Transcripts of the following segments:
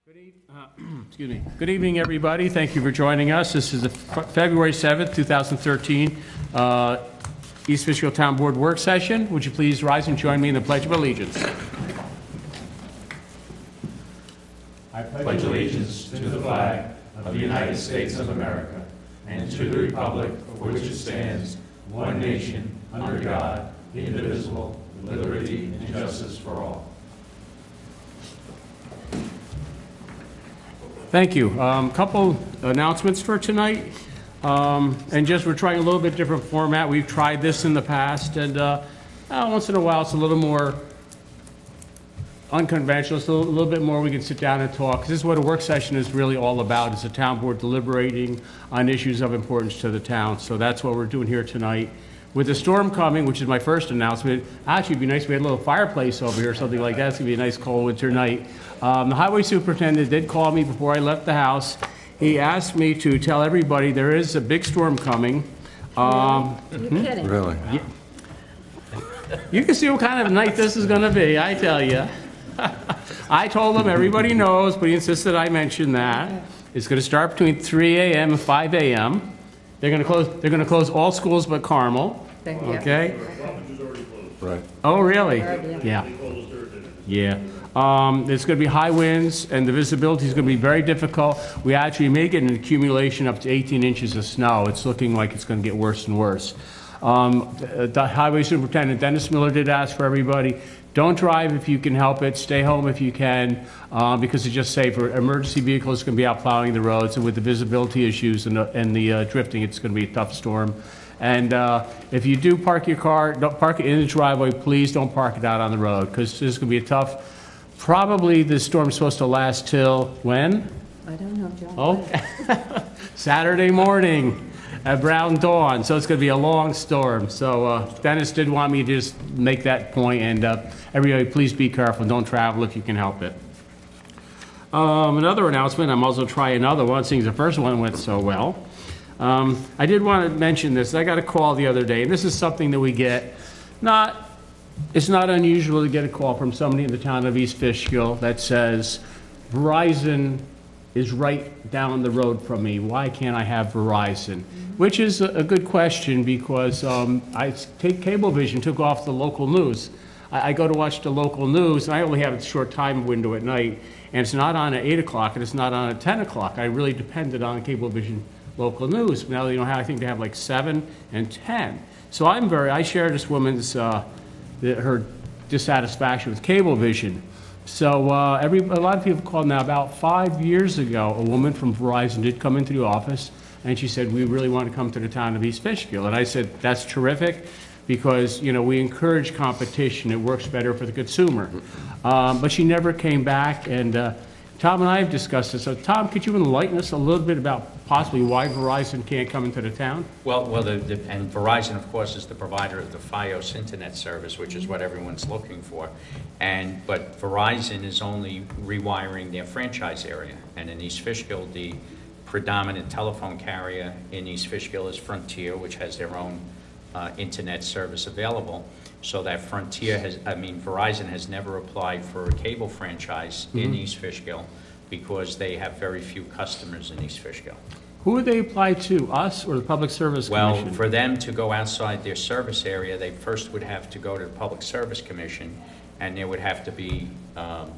Excuse me. Good evening, everybody. Thank you for joining us. This is the February 7th, 2013 East Fishkill Town Board work session. Would you please rise and join me in the Pledge of Allegiance? I pledge allegiance to the flag of the United States of America and to the republic for which it stands, one nation, under God, indivisible, with liberty and justice for all. Thank you. Couple announcements for tonight. And just we're trying a little bit different format. We've tried this in the past, and once in a while it's a little more unconventional. It's a little bit more we can sit down and talk. 'Cause this is what a work session is really all about. It's a town board deliberating on issues of importance to the town. So that's what we're doing here tonight. With the storm coming, which is my first announcement, actually it'd be nice if we had a little fireplace over here or something like that. It's gonna be a nice cold winter night. The highway superintendent did call me before I left the house. He asked me to tell everybody there is a big storm coming. You're kidding. Really? You can see what kind of night this is gonna be, I tell you. I told him everybody knows, but he insisted I mention that. It's gonna start between 3 a.m. and 5 a.m. They're gonna close all schools but Carmel. Okay? Right. Oh, really? Yeah. Yeah. There's going to be high winds, and the visibility is going to be very difficult. We actually may get an accumulation up to 18 inches of snow. It's looking like it's going to get worse and worse. The highway superintendent, Dennis Miller, did ask for everybody, don't drive if you can help it. Stay home if you can, because it's just safer. Emergency vehicles can be out plowing the roads, and with the visibility issues and the drifting, it's going to be a tough storm. And if you do park your car, don't park it in the driveway. Please don't park it out on the road, because this is going to be a tough. Probably the storm's supposed to last till when? I don't know, John. Oh, Saturday morning at brown dawn. So it's going to be a long storm. So Dennis did want me to just make that point, and everybody please be careful. Don't travel if you can help it. Another announcement, I'm also trying another one, since the first one went so well. I did want to mention this. I got a call the other day, and this is something that we get. It's not unusual to get a call from somebody in the town of East Fishkill that says, Verizon is right down the road from me. Why can't I have Verizon? Which is a good question, because Cablevision took off the local news. I go to watch the local news, and I only have a short time window at night, and it's not on at 8 o'clock, and it's not on at 10 o'clock. I really depended on Cablevision local news. Now, I think they have like 7 and 10. So I share this woman's her dissatisfaction with Cablevision. So a lot of people called now. About 5 years ago, a woman from Verizon did come into the office, and she said, we really want to come to the town of East Fishkill. And I said, that's terrific, because we encourage competition. It works better for the consumer. But she never came back, and Tom and I have discussed this. So Tom, could you enlighten us a little bit about possibly why Verizon can't come into the town? And Verizon, of course, is the provider of the Fios internet service, which is what everyone's looking for. But Verizon is only rewiring their franchise area. And in East Fishkill, the predominant telephone carrier in East Fishkill is Frontier, which has their own internet service available. So that Verizon has never applied for a cable franchise in East Fishkill, because they have very few customers in East Fishkill. Who would they apply to, us or the Public Service Commission? Well, for them to go outside their service area, they first would have to go to the Public Service Commission, and there would have to be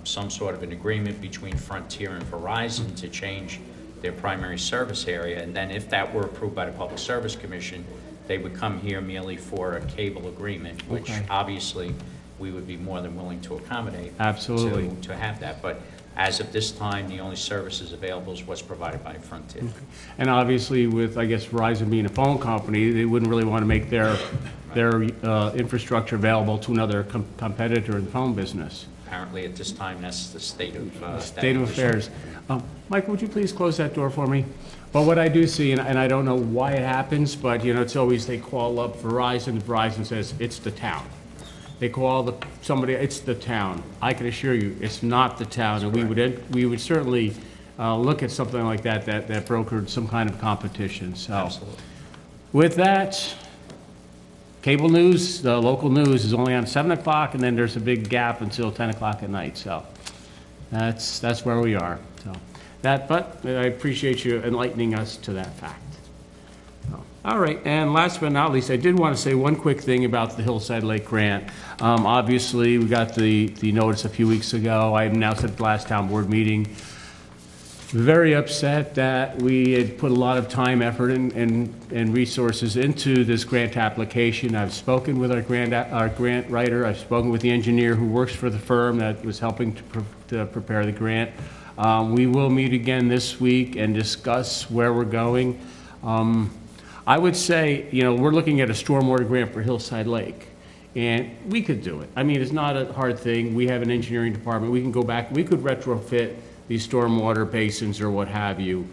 some sort of an agreement between Frontier and Verizon to change their primary service area. And then if that were approved by the Public Service Commission, they would come here merely for a cable agreement, which obviously we would be more than willing to accommodate. Absolutely. To have that. But as of this time, the only services available is what's provided by Frontier. Okay. And obviously, with, I guess, Verizon being a phone company, they wouldn't really want to make their infrastructure available to another competitor in the phone business. Apparently, at this time, that's the state of affairs. Mike, would you please close that door for me? But what I do see, and I don't know why it happens, but it's always they call up Verizon. Verizon says it's the town. They call somebody, it's the town. I can assure you, it's not the town, and we would certainly look at something like that brokered some kind of competition. So, absolutely. With that, cable news, the local news is only on 7 o'clock, and then there's a big gap until 10 o'clock at night. So, that's where we are. So but I appreciate you enlightening us to that fact. All right, and last but not least, I did want to say one quick thing about the Hillside Lake Grant. Obviously, we got the notice a few weeks ago. I announced at the last town board meeting. Very upset that we had put a lot of time, effort, and resources into this grant application. I've spoken with our grant writer. I've spoken with the engineer who works for the firm that was helping to prepare the grant. We will meet again this week and discuss where we're going. I would say, we're looking at a stormwater grant for Hillside Lake, and we could do it. I mean, it's not a hard thing. We have an engineering department. We can go back. We could retrofit these stormwater basins or what have you.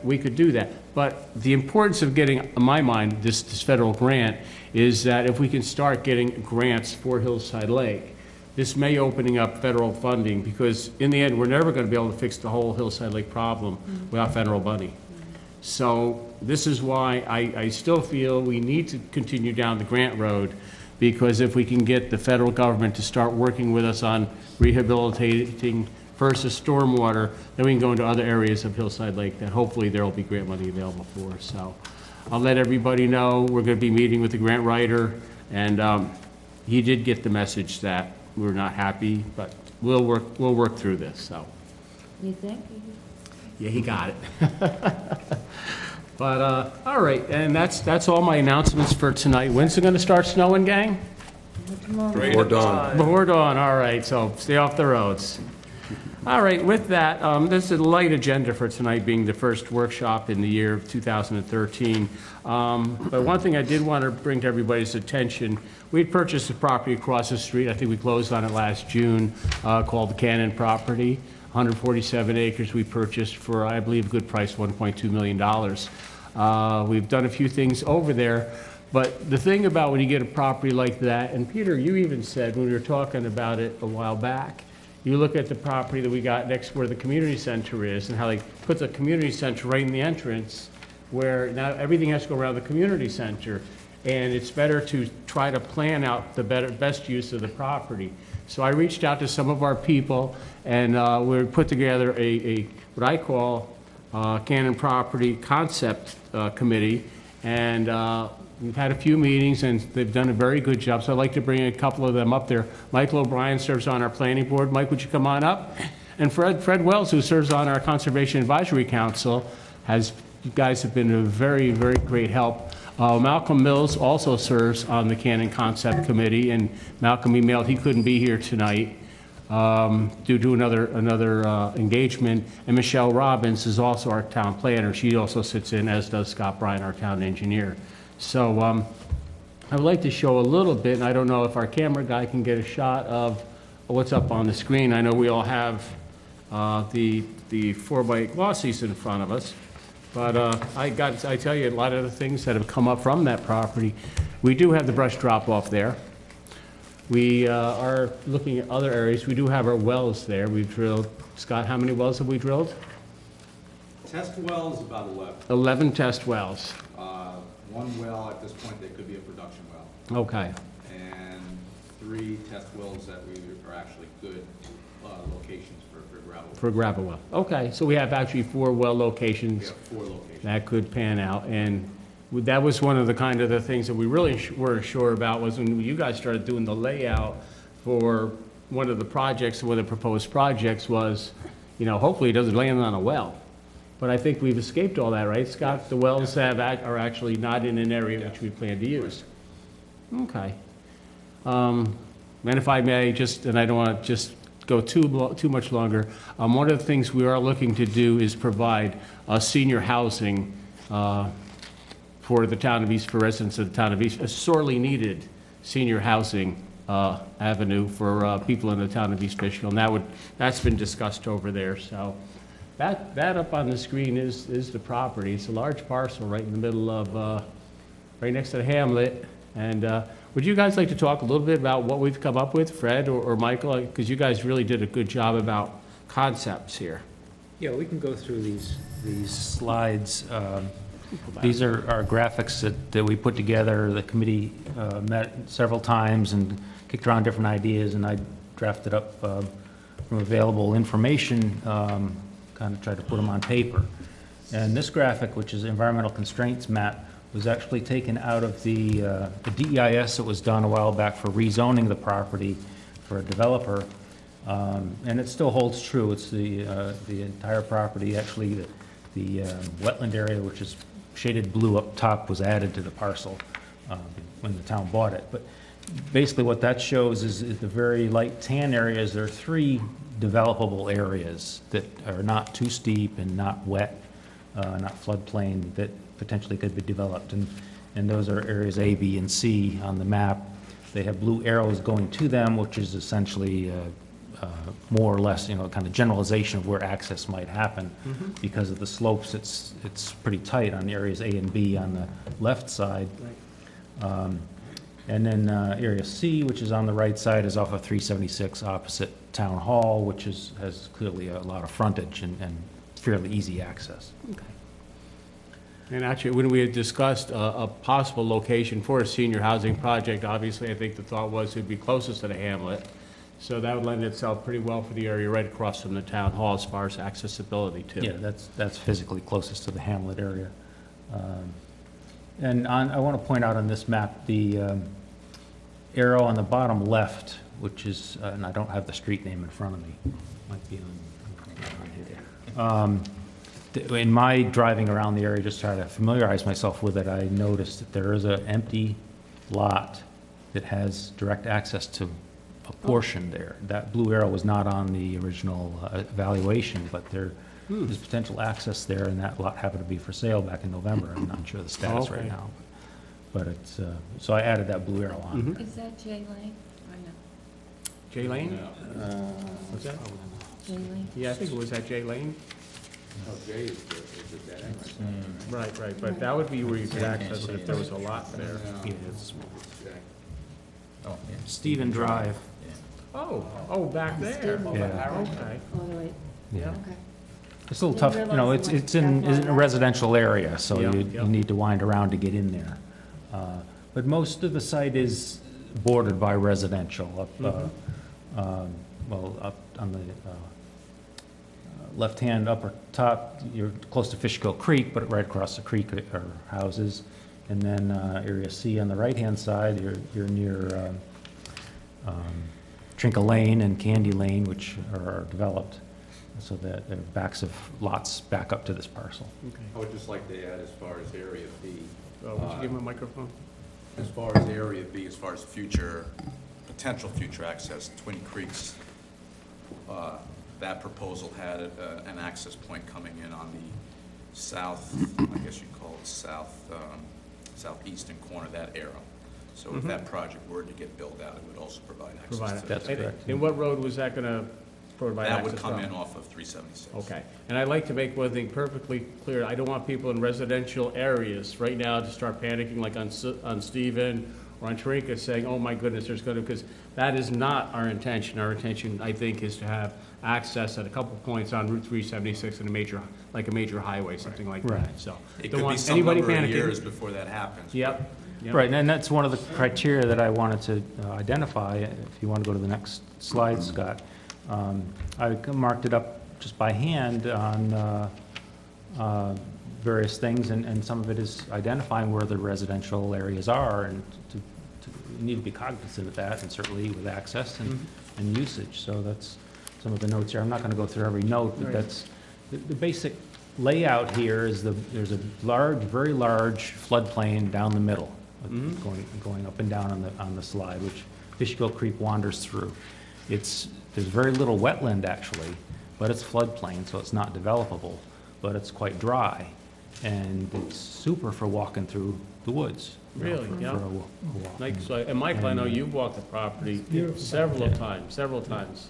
We could do that. But the importance of getting, in my mind, this federal grant is that if we can start getting grants for Hillside Lake, this may opening up federal funding, because in the end, we're never going to be able to fix the whole Hillside Lake problem without federal money. So this is why I still feel we need to continue down the grant road, because if we can get the federal government to start working with us on rehabilitating versus stormwater, then we can go into other areas of Hillside Lake that hopefully there will be grant money available for. So I'll let everybody know we're going to be meeting with the grant writer, and he did get the message that we're not happy, but we'll work through this. So You think? yeah, he got it. But all right, and that's all my announcements for tonight. When's it going to start snowing, gang? Before dawn. Before dawn. All right, so stay off the roads. All right, with that, this is a light agenda for tonight, being the first workshop in the year of 2013. But one thing I did want to bring to everybody's attention, we had purchased a property across the street. I think we closed on it last June, called the Cannon property. 147 acres we purchased for, I believe, a good price, $1.2 million. We've done a few things over there, but the thing about when you get a property like that, and Peter, you even said when we were talking about it a while back, you look at the property that we got next where the community center is, and how they put the community center right in the entrance, where now everything has to go around the community center, and it's better to try to plan out the best use of the property. So I reached out to some of our people, and we put together what I call Cannon Property Concept Committee, and we've had a few meetings, and they've done a very good job. So I'd like to bring a couple of them up there. Michael O'Brien serves on our planning board. Mike, would you come on up? And Fred Wells, who serves on our Conservation Advisory Council, you guys have been a very, very great help. Malcolm Mills also serves on the Cannon Concept Committee, and Malcolm emailed he couldn't be here tonight due to another engagement. And Michelle Robbins is also our town planner. She also sits in, as does Scott Bryan, our town engineer. So I would like to show a little bit, and I don't know if our camera guy can get a shot of what's up on the screen. I know we all have the 4x8 glossies in front of us. But I tell you, a lot of the things that have come up from that property, we do have the brush drop off there. We are looking at other areas. We do have our wells there. We've drilled, Scott, how many wells have we drilled? Test wells, about 11. 11 test wells. One well at this point that could be a production well. Okay. And 3 test wells that we are actually good locations for gravel. For gravel well. Okay, so we have actually 4 well locations. We have 4 locations. That could pan out. And that was one of the things that we really weren't sure about, was when you guys started doing the layout for one of the projects, one of the proposed projects was, hopefully it doesn't land on a well. But I think we've escaped all that, right, Scott? The wells are actually not in an area which we plan to use. Okay. And if I may, and I don't want to just go too much longer, one of the things we are looking to do is provide senior housing for the town of East, for residents of the town of East, a sorely needed senior housing avenue for people in the town of East Fishkill. And that's been discussed over there. So that up on the screen is the property. It's a large parcel right in the middle of, right next to the hamlet. And would you guys like to talk a little bit about what we've come up with, Fred or Michael? Because you guys really did a good job about concepts here. Yeah, we can go through these slides. These are our graphics that we put together. The committee met several times and kicked around different ideas, and I drafted up from available information, kind of tried to put them on paper. And this graphic, which is environmental constraints map, was actually taken out of the DEIS that was done a while back for rezoning the property for a developer. And it still holds true. It's the entire property, actually, the wetland area, which is shaded blue up top, was added to the parcel when the town bought it. But basically what that shows is the very light tan areas. There are 3 developable areas that are not too steep and not wet, not floodplain, that potentially could be developed. And those are areas A, B, and C on the map. They have blue arrows going to them, which is essentially more or less, kind of generalization of where access might happen. Because of the slopes, it's pretty tight on areas A and B on the left side. And then area C, which is on the right side, is off of 376 opposite Town Hall, which has clearly a lot of frontage and fairly easy access. Okay. And actually, when we had discussed a possible location for a senior housing project, obviously, I think the thought was it'd be closest to the hamlet. So that would lend itself pretty well for the area right across from the town hall as far as accessibility too. Yeah, that's physically closest to the hamlet area. And I want to point out on this map, the arrow on the bottom left, which is, and I don't have the street name in front of me, might be on in my driving around the area, just trying to familiarize myself with it, I noticed that there is an empty lot that has direct access to a portion there. That blue arrow was not on the original evaluation, but there is potential access there, and that lot happened to be for sale back in November. I'm not sure the status right now. But it's, so I added that blue arrow on. Is that J Lane or no? J Lane? What's that? J Lane? Yeah, I think it was at J Lane. Oh, J is the dead end. Right, but that would be where you could access it if there was a lot there. Yeah. Oh, yeah. Stephen Drive. Oh, back there. Stephen. Yeah. Okay. All the way, Yeah. okay. It's a little tough, it's in a residential area, so Yeah, you yeah. need to wind around to get in there. But most of the site is bordered by residential, up, well, up on the left-hand upper top, you're close to Fishkill Creek, but right across the creek are houses. And then area C on the right-hand side, you're near Trinket Lane and Candy Lane, which are developed, so that the backs of lots back up to this parcel. I would just like to add, as far as area B, Would you give him a microphone? as far as area B, as far as potential future access, Twin Creeks, that proposal had an access point coming in on the south, I guess you'd call it southeastern corner of that arrow. So if that project were to get built out, it would also provide access to That's that. correct. And what road was that gonna provide access That would come from? in off of 376. Okay, and I'd like to make one thing perfectly clear. I don't want people in residential areas right now to start panicking like on Stephen or on Trinket saying, oh my goodness, there's gonna, because that is not our intention. Our intention, I think, is to have access at a couple points on Route 376 and a major highway, something like that, Right. so. It don't could be want some anybody number of panicking. years before that happens. Yep. Right, and that's one of the criteria that I wanted to identify. If you want to go to the next slide, Scott. I marked it up just by hand on various things, and some of it is identifying where the residential areas are, and you need to be cognizant of that, and certainly with access and usage. So that's some of the notes here. I'm not going to go through every note, but Right. that's the basic layout here is there's a large, very large floodplain down the middle, going up and down on the slide, which Fishkill Creek wanders through. There's very little wetland actually, but it's floodplain, so it's not developable, but it's quite dry, and it's super for walking through the woods. Really? For Yeah. a walk. Like, so, and Michael, I know you've walked the property several times.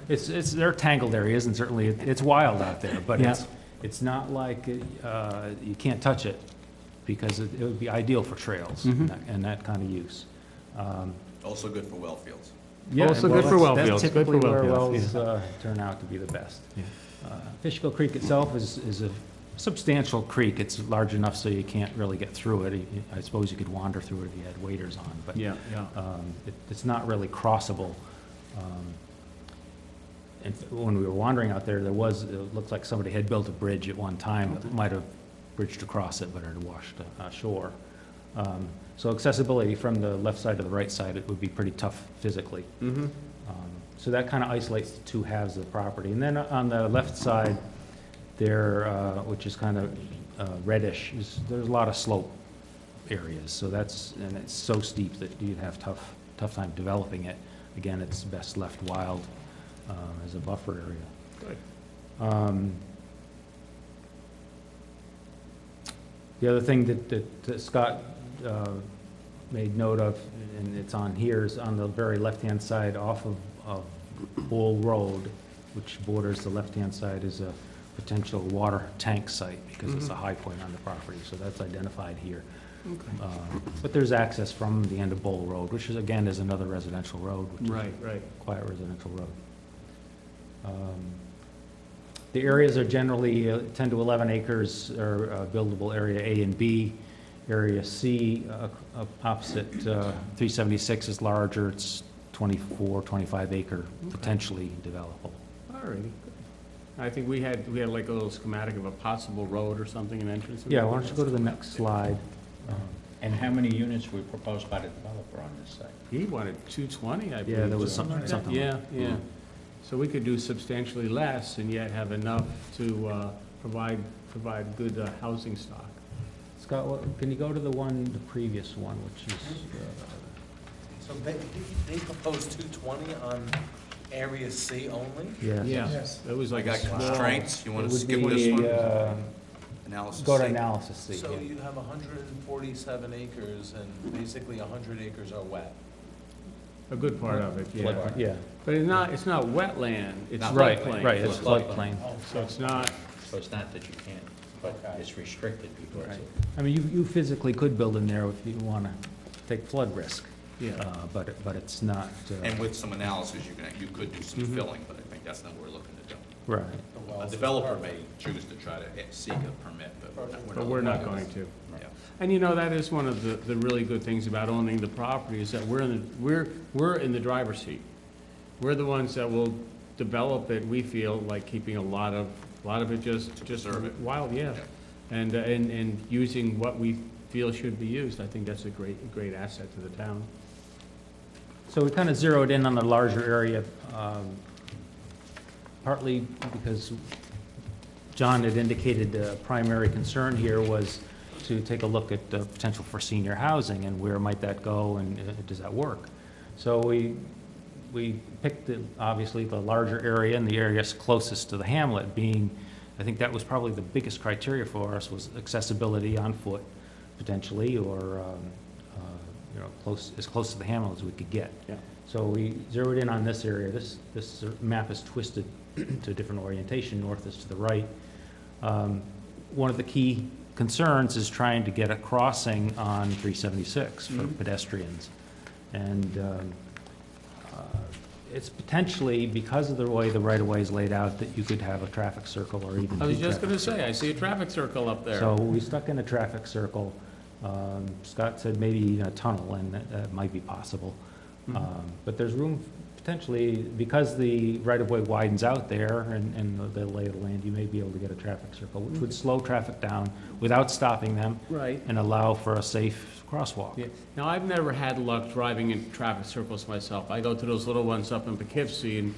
There are tangled areas, and certainly it's wild out there, but Yeah. it's not like you can't touch it, because it would be ideal for trails and that kind of use. Also good for well fields. Yeah, Also well, good for well that's fields, good typically for well where fields, wells turn out to be the best. Fishkill Creek itself is a substantial creek. It's large enough so you can't really get through it. I suppose you could wander through it if you had waders on, but Yeah. it's not really crossable. when we were wandering out there, it looked like somebody had built a bridge at one time that might have bridged across it, but it had washed ashore. So accessibility from the left side to the right side, it would be pretty tough physically. Mm-hmm. So that kind of isolates the two halves of the property. And then on the left side there, which is kind of reddish, there's a lot of slope areas. So and it's so steep that you'd have tough time developing it. Again, it's best left wild as a buffer area. Good. The other thing that Scott made note of, and it's on here, is on the very left-hand side off of Bull Road, which borders the left-hand side, is a potential water tank site because it's a high point on the property, so that's identified here. Okay. But there's access from the end of Bull Road, which is, again, is another residential road, which Right. is a quiet residential road. The areas are generally 10 to 11 acres are buildable area A and B. Area C, opposite 376, is larger. It's 24, 25 acre, potentially developable. All righty. I think we had like a little schematic of a possible road or something, an entrance. Yeah, why don't you go to the next slide? And how many units were proposed by the developer on this site? He wanted 220, I believe. Yeah, there was something like that. Yeah, yeah. So we could do substantially less and yet have enough to provide good housing stock. Scott, can you go to the previous one, which is, So they proposed 220 on Area C only? yeah. Yeah, it was I like a got small. constraints, you It want to would skip be this one? a, Analysis. go to C. analysis C, So yeah. you have 147 acres and basically 100 acres are wet. A good part of it, yeah. Yeah, But it's not wetland, it's Not right, floodplain. right, it's floodplain. So it's not, So it's not that you can't, but it's restricted because Right. of... I mean, you physically could build in there if you want to take flood risk, yeah. but it's not. And with some analysis, you could do some filling, but I think that's not what we're looking to do. Right. A developer may choose to try to seek a permit, But we're not going to. Yeah. And you know, that is one of the really good things about owning the property, is that we're in the driver's seat. We're the ones that will develop it, we feel, like keeping a lot of it just preserve it. wild, yeah. And using what we feel should be used. I think that's a great asset to the town. So we kind of zeroed in on the larger area, partly because John had indicated the primary concern here was to take a look at the potential for senior housing and where might that go and does that work. So we picked, obviously, the larger area and the areas closest to the hamlet being, I think that was probably the biggest criteria for us, was accessibility on foot, potentially, or as close to the hamlet as we could get. Yeah. So we zeroed in on this area. This map is twisted to a different orientation. North is to the right. One of the key concerns is trying to get a crossing on 376 for pedestrians. And it's potentially, because of the way the right-of-way is laid out, that you could have a traffic circle or even I was two just going to traffic say, I see a traffic circle up there. So we stuck in a traffic circle. Scott said maybe even a tunnel, and that might be possible. But there's room potentially, because the right-of-way widens out there and the lay of the land, you may be able to get a traffic circle, which would slow traffic down without stopping them Right. and allow for a safe crosswalk. Yeah. Now, I've never had luck driving in traffic circles myself. I go to those little ones up in Poughkeepsie and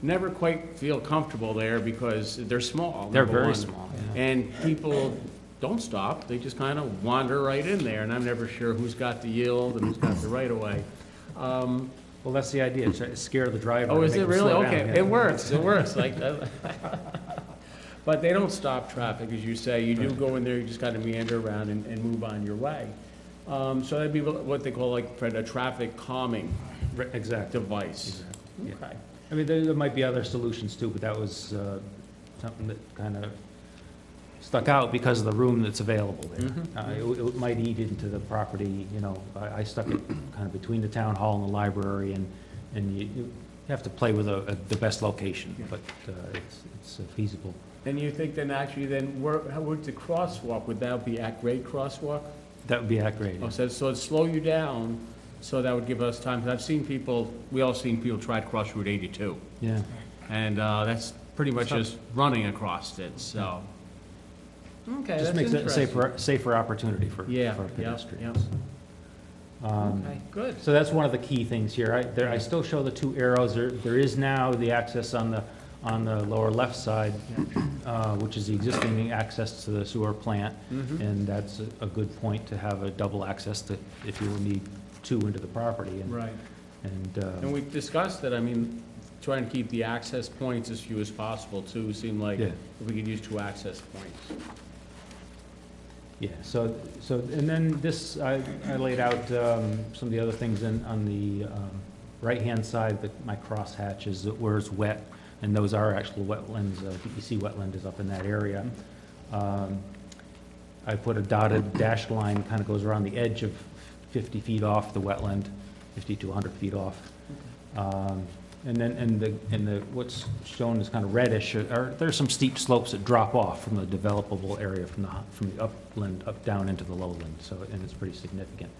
never quite feel comfortable there because they're small. They're number very one. small, yeah. And people don't stop. They just kind of wander right in there, and I'm never sure who's got the yield and who's got the right of way. Well, that's the idea, try to scare the driver. Oh, and is make it them really? slow down, Okay, yeah. it works, it works. Like, but they don't stop traffic, as you say. You do go in there, you just got to meander around and move on your way. So that'd be what they call like a traffic calming Exactly. device. Yeah. Okay. I mean, there might be other solutions too, but that was something that kind of stuck out because of the room that's available there. It might eat into the property, you know. I stuck it kind of between the town hall and the library, and you have to play with the best location, but it's feasible. And you think then actually how would the crosswalk, would that be at grade crosswalk? That would be accurate. Oh, so it'd slow you down, so that would give us time, 'cause I've seen people, we all seen people try to cross Route 82. Yeah. And that's pretty much just running across it, so. Okay, Just that's makes it a interesting. safer opportunity for Yeah, for yep, pedestrians. yep. Okay, good. So that's one of the key things here. I still show the two arrows. There is now the access on the lower left side, which is the existing access to the sewer plant. And that's a good point to have a double access to, if you will need two into the property. Right. And, And we discussed that, I mean, trying to keep the access points as few as possible too, seemed like Yeah. if we could use 2 access points. yeah, so, and then this, I laid out some of the other things on the right-hand side, my crosshatch is where it's wet, and those are actual wetlands. DEC wetland is up in that area. I put a dotted dashed line, kind of goes around the edge of 50 feet off the wetland, 50 to 100 feet off. And then, what's shown as kind of reddish, there's some steep slopes that drop off from the developable area, from the upland up down into the lowland, so, and it's pretty significant.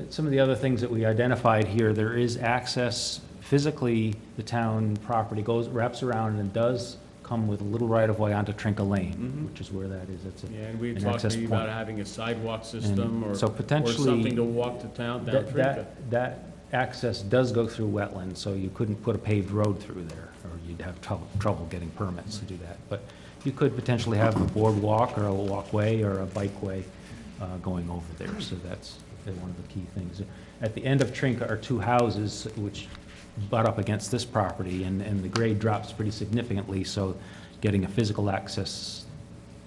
Some of the other things that we identified here, there is access, physically, the town property wraps around and does come with a little right-of-way onto Trinca Lane, which is where that is. It's Yeah, and we an talked access maybe point. about having a sidewalk system or so potentially something to walk to town down Trinca. That access does go through wetlands, so you couldn't put a paved road through there, or you'd have trouble getting permits to do that. But you could potentially have a boardwalk or a walkway or a bikeway going over there, so that's one of the key things. At the end of Trinca are 2 houses which butt up against this property, and the grade drops pretty significantly, so getting a physical access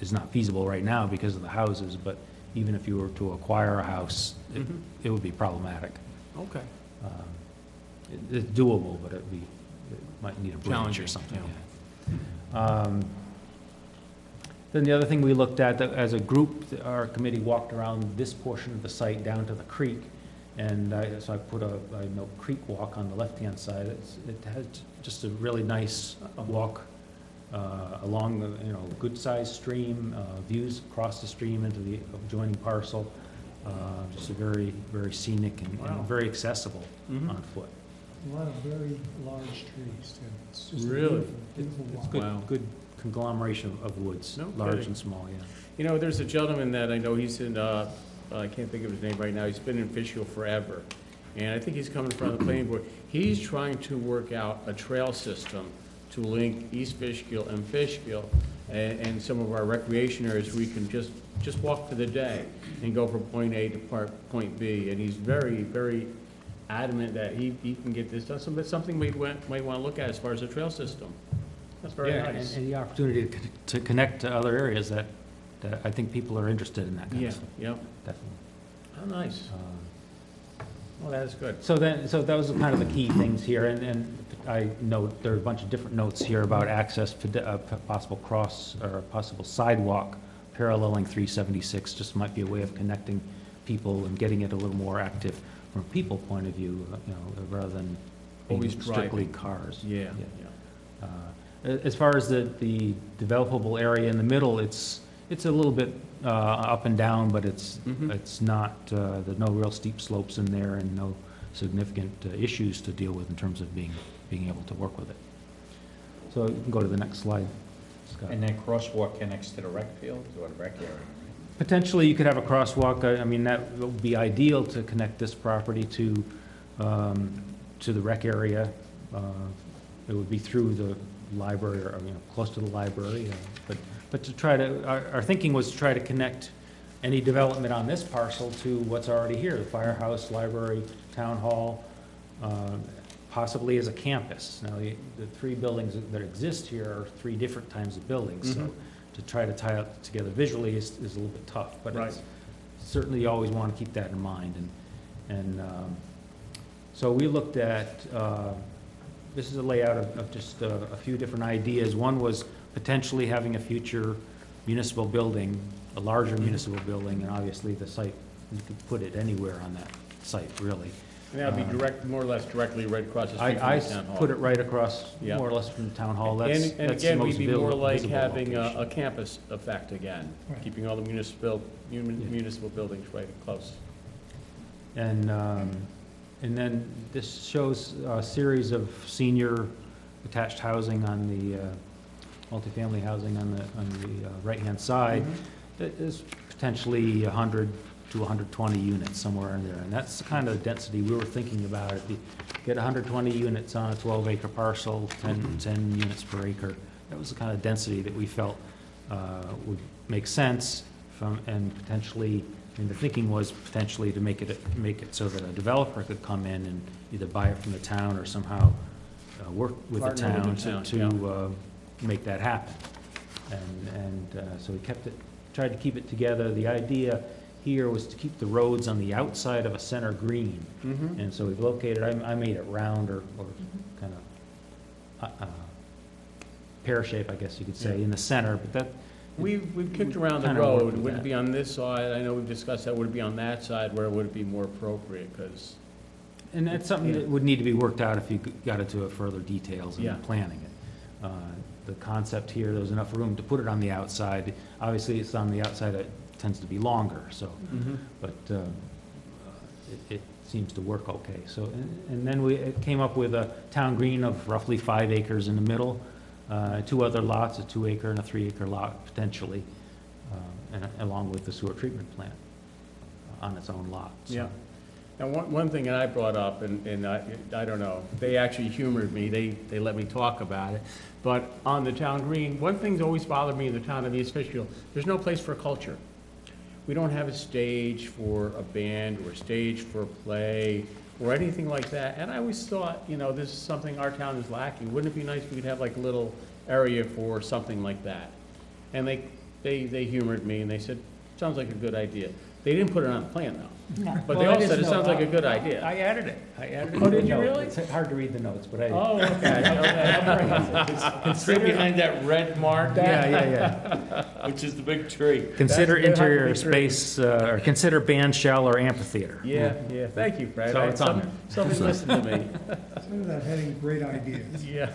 is not feasible right now because of the houses, but even if you were to acquire a house, it would be problematic. Okay. It's doable, but it might need a bridge Challenging, or something. yeah. Yeah. Then the other thing we looked at, as a group, our committee walked around this portion of the site down to the creek, and so I put a note creek walk on the left-hand side. It has just a really nice walk along the, good-sized stream, views across the stream into the adjoining parcel. Just a very, very scenic and very accessible on foot. A lot of very large trees, too. It's just a Really? beautiful It's walk. good, Wow. good conglomeration of woods, No large kidding. and small, yeah. You know, there's a gentleman that I know, he's in, I can't think of his name right now, he's been in Fishkill forever. And I think he's coming in front of the planning board. He's trying to work out a trail system to link East Fishkill and Fishkill and some of our recreation areas where we can just walk for the day and go from point A to point B. And he's very, very adamant that he can get this done, but something we might want to look at as far as a trail system. That's very Yeah, nice. and the opportunity to connect to other areas that I think people are interested in that kind Yeah, of stuff, yep. definitely. Oh, nice. Well, that is good. So those are kind of the key things here, and I note, there are a bunch of different notes here about access to possible cross, or possible sidewalk paralleling 376, just might be a way of connecting people and getting it a little more active from a people point of view, rather than Always being strictly driving. cars. Yeah, yeah. As far as the developable area in the middle, it's a little bit up and down, but it's not, there's no real steep slopes in there and no significant issues to deal with in terms of being able to work with it. So you can go to the next slide, Scott. And that crosswalk connects to the rec field or the rec area, right? Potentially, you could have a crosswalk. I mean, that would be ideal to connect this property to the rec area. It would be through the library, or close to the library. But to try to, our thinking was to try to connect any development on this parcel to what's already here: the firehouse, library, town hall, possibly as a campus. Now, the 3 buildings that exist here are 3 different types of buildings, so to try to tie it together visually is a little bit tough, but Right. it's certainly you always want to keep that in mind. And so we looked at, this is a layout of just a few different ideas. One was potentially having a future municipal building, a larger municipal building, and obviously the site, you could put it anywhere on that site, really. And that would be more or less directly right across the street I from the town hall. put it right across, Yeah. more or less from the town hall. That's And the again, most we'd be more like visible having location. a campus effect again, Right. keeping all the municipal buildings right close. And And then this shows a series of senior attached housing on the, multifamily housing on the right-hand side. That is potentially 100 to 120 units, somewhere in there. And that's the kind of density we were thinking about. If you get 120 units on a 12-acre parcel, 10 units per acre, that was the kind of density that we felt would make sense from, and potentially, I mean, the thinking was potentially to make it so that a developer could come in and either buy it from the town or somehow work with the Partner with town the to town, make that happen. And so we tried to keep it together. The idea here was to keep the roads on the outside of a center green. And so we've located, I made it round or kind of pear shape, I guess you could say, in the center, but that. We've kicked around the Kinda worked road. with Would it that. be on this side? I know we've discussed that. Would it be on that side? Where would it be more appropriate? Because, And that's something that would need to be worked out if you got into further details in Yeah. planning it. The concept here, there was enough room to put it on the outside. Obviously, it's on the outside, it tends to be longer, so, but it seems to work okay. So, and then we came up with a town green of roughly 5 acres in the middle, 2 other lots, a 2-acre and a 3-acre lot potentially, and along with the sewer treatment plant on its own lot. So. yeah. Now, one thing that I brought up, and I don't know, they actually humored me, they let me talk about it, but on the town green, one thing's always bothered me in the town of East Fishkill, there's no place for culture. We don't have a stage for a band or a stage for a play or anything like that, and I always thought, you know, this is something our town is lacking. Wouldn't it be nice if we could have like a little area for something like that? And they humored me, and they said, sounds like a good idea. They didn't put it on the plan, though. But they all said it sounds like a good idea. I added it. Oh, did you really? It's hard to read the notes, but I. Oh, okay. Right behind that red mark, Yeah. which is the big tree. Consider That's- that interior would be space, or consider band shell or amphitheater. Yeah, thank you, Fred. So it's on there. Somebody listened to me. Instead of that heading, great ideas. Yeah.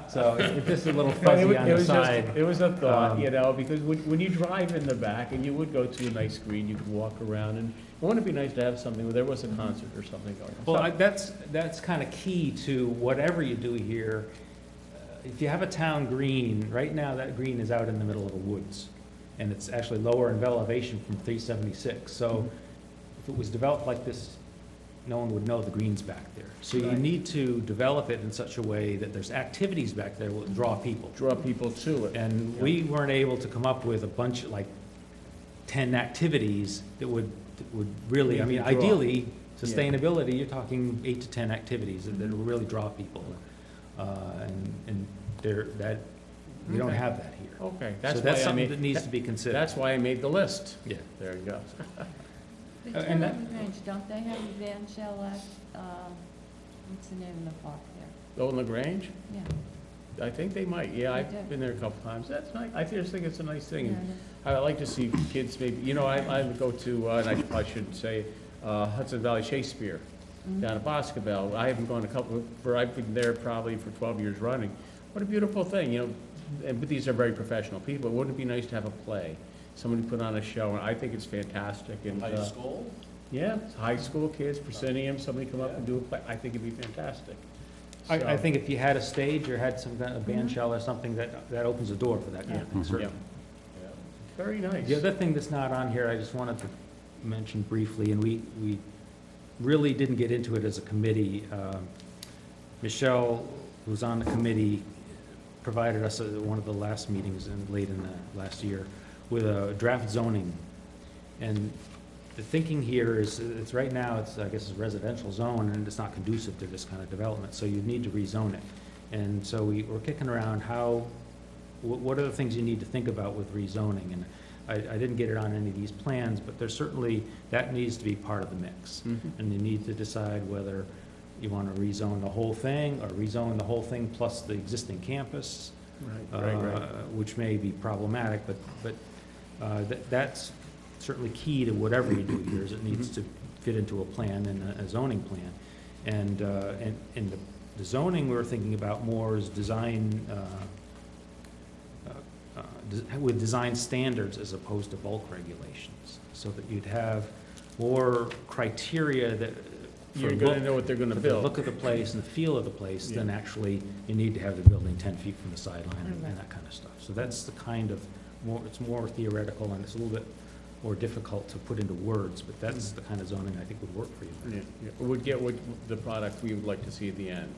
So it's just a little But fuzzy on the was just- side. It was a thought, Um, you know, because when you drive in the back, and you would go to a nice green, you could walk around, and wouldn't it be nice to have something where there was a concert or something going on? Well, that's kind of key to whatever you do here. If you have a town green, right now that green is out in the middle of the woods. And it's actually lower in elevation from 376. So if it was developed like this, no one would know the green's back there. So you Right. need to develop it in such a way that there's activities back there that will draw people. Draw people to it. And we weren't able to come up with a bunch, like 10 activities that would really, I mean, Make you draw. ideally, sustainability, you're talking 8 to 10 activities that will really draw people. And we don't Okay. have that here. Okay, So that's that's why I something made, that needs to be considered. that's why I made the list. Yeah. There you go. The and town that- of Grange, don't they have a van shell at, what's the name of the park there? Old LaGrange? Yeah. I think they might, yeah, They I've do. been there a couple times. That's nice, I just think it's a nice thing. Yeah, And it I like to see kids maybe, you know, I would go to, and I probably shouldn't say, Hudson Valley Shakespeare down at Boscobel. I haven't gone I've been there probably for 12 years running. What a beautiful thing, you know, but these are very professional people. Wouldn't it be nice to have a play? Somebody put on a show, and I think it's fantastic. And High school? yeah, high school kids, proscenium, somebody come up and do a play. I think it'd be fantastic. I So- think if you had a stage or had some kind of band shell or something, that opens the door for that kind of thing, Yeah, certainly. very nice. The other thing that's not on here, I just wanted to mention briefly, and we really didn't get into it as a committee. Michelle, who's on the committee, provided us at one of the last meetings late in the last year with a draft zoning. And the thinking here is, it's right now, it's, I guess, a residential zone, and it's not conducive to this kind of development, so you need to rezone it. And so we're kicking around what are the things you need to think about with rezoning? And I didn't get it on any of these plans, but there's certainly, that needs to be part of the mix. And you need to decide whether you want to rezone the whole thing, or rezone the whole thing plus the existing campus, Right. which may be problematic, but that's certainly key to whatever you do here, is it needs to fit into a plan and a zoning plan. And the zoning we're thinking about more is design, with design standards as opposed to bulk regulations, so that you'd have more criteria that You're gonna know what they're gonna For the build. look of the place and the feel of the place, then Yeah. actually you need to have the building 10 feet from the sideline and that kind of stuff. So that's the kind of, it's more theoretical and it's a little bit more difficult to put into words, but that's the kind of zoning I think would work for you. Yeah, yeah. Would get what the product we would like to see at the end.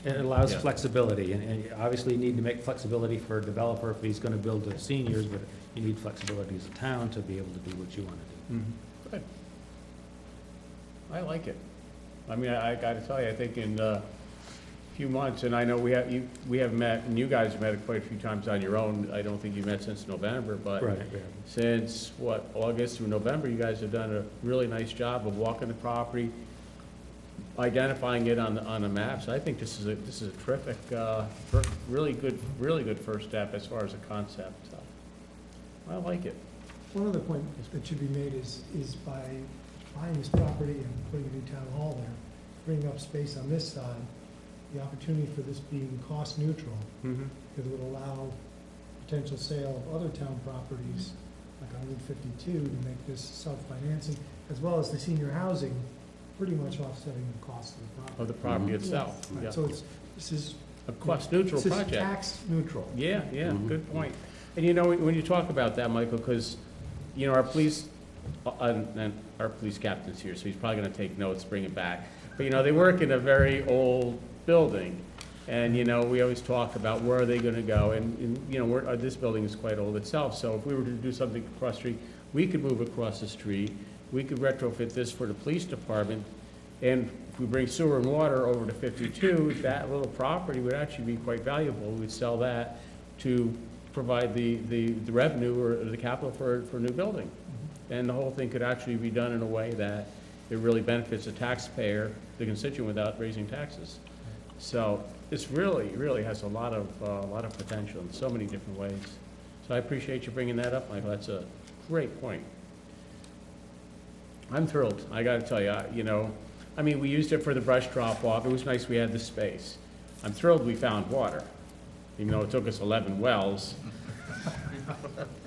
And it allows Yeah. flexibility, and obviously you need to make flexibility for a developer if he's gonna build to seniors, but you need flexibility as a town to be able to do what you wanna do. Good. I like it. I mean, I gotta tell you, I think in a few months, and I know we have met, and you guys have met quite a few times on your own. I don't think you've met since November, but Right, yeah. since, what, August through November, you guys have done a really nice job of walking the property, identifying it on the maps. I think this is a terrific, really good first step as far as a concept. I like it. One other point that should be made is by buying this property and putting a new town hall there, freeing up space on this side, the opportunity for this being cost neutral, because it would allow potential sale of other town properties, like on Route 52, to make this self-financing, as well as the senior housing, pretty much offsetting the cost of the property. Of the property itself. Right, Yeah. so this is. A cost-neutral This is project. tax neutral. Yeah, yeah, good point. And you know, when you talk about that, Michael, because, you know, our police, and our police captain's here, so he's probably gonna take notes, bring it back. But, you know, they work in a very old building, and, you know, we always talk about where are they gonna go, and you know, this building is quite old itself, so if we were to do something across the street, we could move across the street, we could retrofit this for the police department, and if we bring sewer and water over to 52, that little property would actually be quite valuable. We'd sell that to provide the revenue or the capital for a new building. And the whole thing could actually be done in a way that it really benefits the taxpayer, the constituent, without raising taxes. So this really has a lot of potential in so many different ways. So I appreciate you bringing that up, Michael. That's a great point. I'm thrilled. I got to tell you, you know, I mean, we used it for the brush drop off. It was nice we had the space. I'm thrilled we found water, even though it took us 11 wells.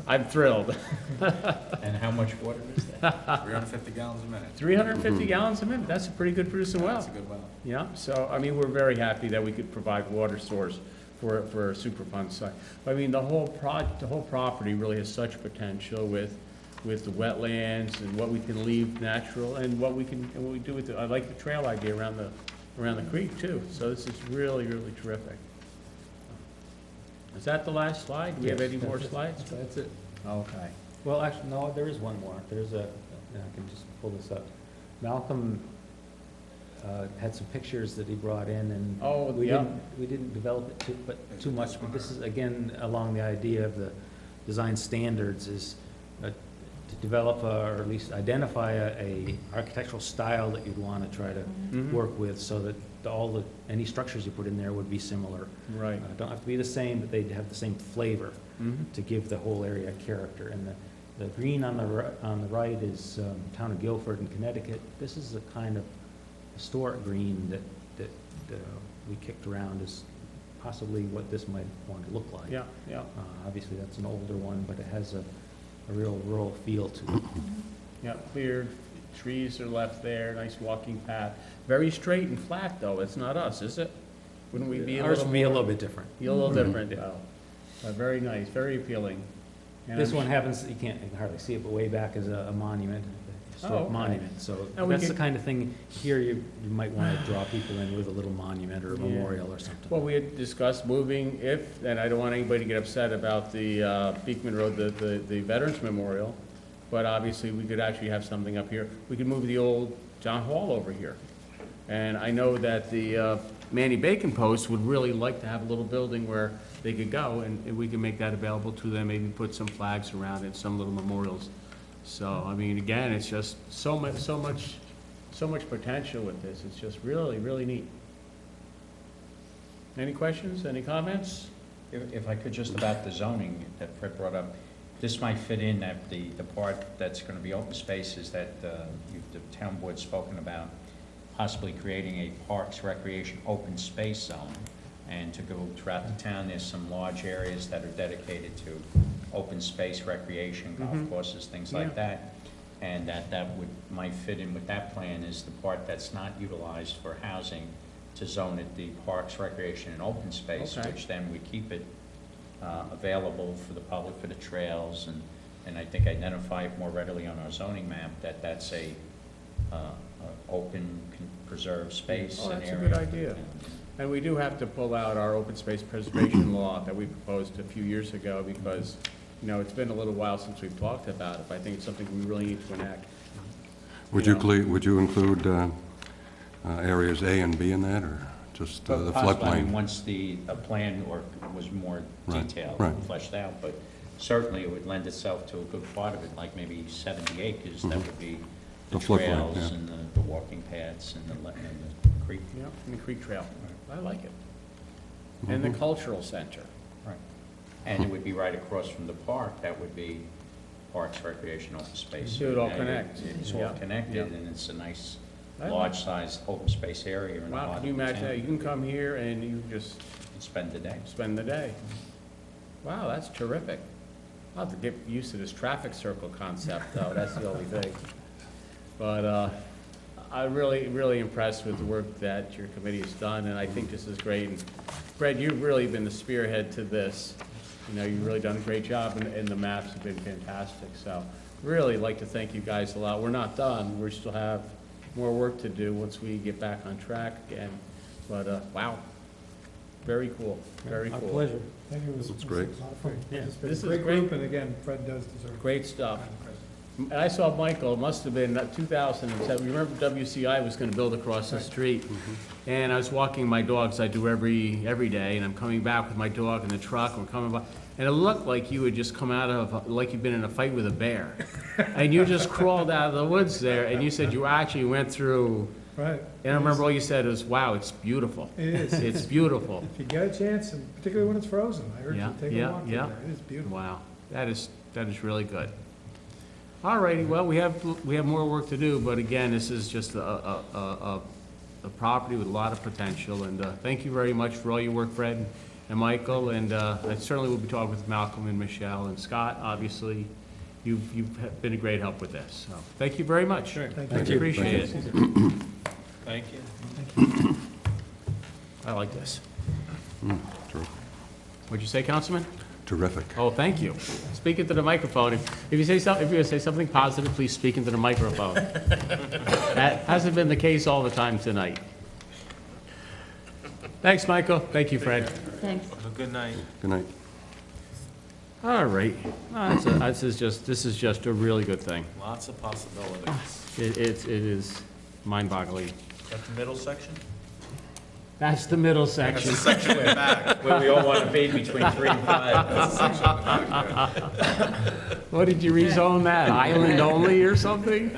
I'm thrilled. And how much water is that? 350 gallons a minute. 350 gallons a minute. That's a pretty good producing well. That's a good well. Yeah, so, I mean, we're very happy that we could provide water source for a Superfund site. I mean, the whole property really has such potential with the wetlands and what we can leave natural and what we do with it. I like the trail idea around the creek too. So this is really terrific. Is that the last slide? Do we have Yes, any more that's it. slides? That's it. Okay. Well, actually, no, there is one more. There's a, I can just pull this up. Malcolm had some pictures that he brought in, and Oh, we yeah. didn't develop it too much, but this is, again, along the idea of the design standards, is to develop or at least identify a architectural style that you'd want to try to work with, so that any structures you put in there would be similar. Right. Don't have to be the same, but they'd have the same flavor to give the whole area character. And the green on the right is town of Guilford in Connecticut. This is a kind of historic green that we kicked around as possibly what this might want to look like. Yeah, yeah. Obviously, that's an older one, but it has a real rural feel to it. Yeah, cleared, trees are left there, nice walking path. Very straight and flat, though. It's not us, is it? Wouldn't we be a Ours little would be a more- little bit different. Be a little different, though. Very nice, very appealing. And This I'm one su- happens, you can hardly see it, but way back is a monument, a historic okay. monument. So And we that's the could- kind of thing, here you might want to draw people in with a little monument or a Yeah. memorial or something. Well, we had discussed moving and I don't want anybody to get upset about the Beekman Road, the Veterans Memorial, but obviously we could actually have something up here. We could move the old John Hall over here. And I know that the Manny Bacon Post would really like to have a little building where they could go, and we can make that available to them, maybe put some flags around it, some little memorials. So, I mean, again, it's just so much potential with this. It's just really neat. Any questions, any comments? If I could, just about the zoning that Fred brought up, this might fit in that the part that's going to be open spaces that the town board's spoken about, possibly creating a parks recreation open space zone. And to go throughout the town, there's some large areas that are dedicated to open space recreation, golf courses, things like that. and that might fit in with that plan is the part that's not utilized for housing, to zone it the parks, recreation, and open space, Okay. which then would keep it available for the public, for the trails, and I think identify it more readily on our zoning map that that's a open, preserved space Oh, and that's a area. good idea. And we do have to pull out our open space preservation law that we proposed a few years ago because, you know, it's been a little while since we've talked about it, but I think it's something we really need to enact. Would you include areas A and B in that, or just the Possibly, I mean, floodplain? once a plan was more Right, detailed, right. and fleshed out, but certainly it would lend itself to a good part of it, like maybe 70 acres, that would be the The floodplain, trails yeah. and the walking paths and the creek. Yeah, and the creek trail. I like it. And the cultural center. Right. And it would be right across from the park, that would be Parks, Recreation, Open Space. It would all Now connect. It's Yeah, all connected, yeah. and it's a nice, I like- large-sized open space area in the Wow, heart can you of the imagine that? You town. can come here and you just And spend the day. spend the day. Wow, that's terrific. I'll have to get used to this traffic circle concept, though, that's the only thing. But I'm really impressed with the work that your committee has done, and I think this is great. And Fred, you've really been the spearhead to this. You know, you've really done a great job, and the maps have been fantastic. So really like to thank you guys a lot. We're not done. We still have more work to do once we get back on track again. But wow, very cool, very Our cool. pleasure. Thank you. That's great. A lot of fun. Yeah, It's been this a is great great. group, and again, Fred does deserve. Great stuff. And I saw Michael, it must have been 2007, remember WCI was gonna build across the street? And I was walking my dogs, I do every day, and I'm coming back with my dog in the truck, and we're coming by, and it looked like you had just come out of, like you'd been in a fight with a bear. And you just crawled out of the woods there, and you said you actually went through, Right. and I remember all you said was, wow, it's beautiful. It is. It's beautiful. If you get a chance, and particularly when it's frozen, I urge you Yeah, to take yeah, a walk through yeah. there. It is beautiful. Wow, that is really good. All righty, well, we have more work to do, but again, this is just a property with a lot of potential, and thank you very much for all your work, Fred and Michael, and I certainly will be talking with Malcolm and Michelle and Scott. Obviously, you've been a great help with this, so thank you very much. Thank you. Appreciate it. Thank you. I like this. Terrific. What'd you say, Councilman? Terrific. Oh, thank you. Speak into the microphone. If you say something, if you're gonna say something positive, please speak into the microphone. That hasn't been the case all the time tonight. Thanks, Michael. Thank you, Fred. Thanks. Have a good night. Good night. All right. This is just a really good thing. Lots of possibilities. It is mind-boggling. Got the middle section? That's the middle section. Section way back. Where we all want to be between 3 and 5. What, did you rezone that? Island only or something?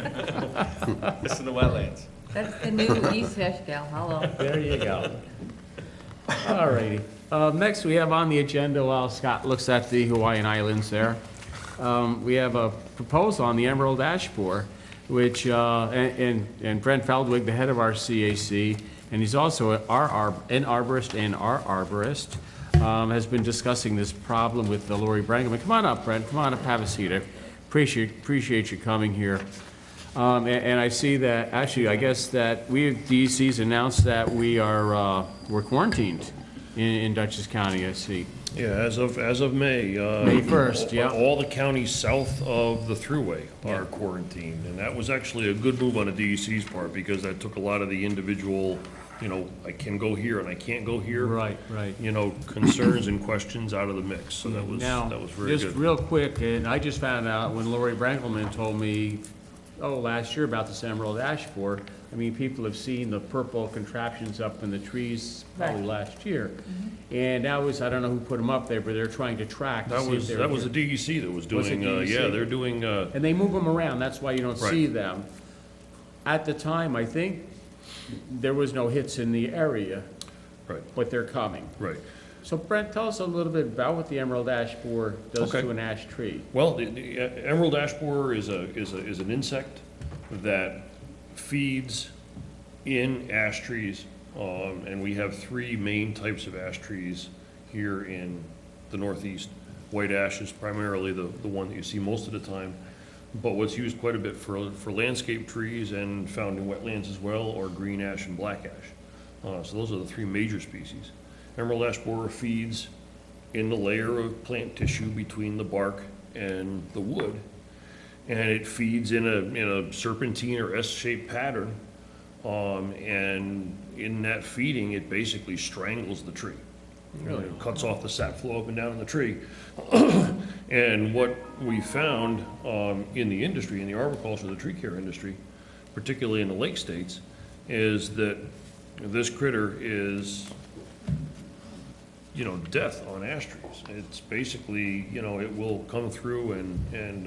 This is the wetlands. That's the new East Fishkill, hello. There you go. All righty. Next, we have on the agenda, while Scott looks at the Hawaiian Islands there, we have a proposal on the Emerald Ash Borer, which, and Brent Feldwig, the head of our CAC, and he's also an arborist, has been discussing this problem with Lori Brangelman. Come on up, Brent. Come on up, have a seat. I appreciate you coming here. And I see that, actually, I guess that DEC's announced that we're quarantined in Dutchess County, I see. Yeah, as of May. May 1st, yeah. All the counties south of the Thruway Yeah. are quarantined, and that was actually a good move on the DEC's part, because that took a lot of the individual, I can go here and I can't go here. Right. Concerns and questions out of the mix, so that was Now, very good. just real quick, and I just found out when Lori Brangelman told me, last year about this Emerald Ash Borer, I mean, people have seen the purple contraptions up in the trees probably last year. And that was, I don't know who put them up there, but they're trying to track to That see if they're was the here. DEC that was Was it doing, DEC? they're doing, And they move them around, that's why you don't Right. see them. At the time, I think, there was no hits in the area, right, but they're coming. right. So Brent, tell us a little bit about what the Emerald Ash Borer does Okay. to an ash tree. Well, the emerald ash borer is an insect that feeds in ash trees, and we have 3 main types of ash trees here in the Northeast. White ash is primarily the one that you see most of the time. but what's used quite a bit for landscape trees and found in wetlands as well are green ash and black ash. So those are the three major species. Emerald ash borer feeds in the layer of plant tissue between the bark and the wood, and it feeds in a serpentine or S-shaped pattern, and in that feeding, it basically strangles the tree. It cuts off the sap flow up and down in the tree. And what we found in the industry, in the arboriculture, the tree care industry, particularly in the lake states, is that this critter is, death on ash trees. It's basically, it will come through and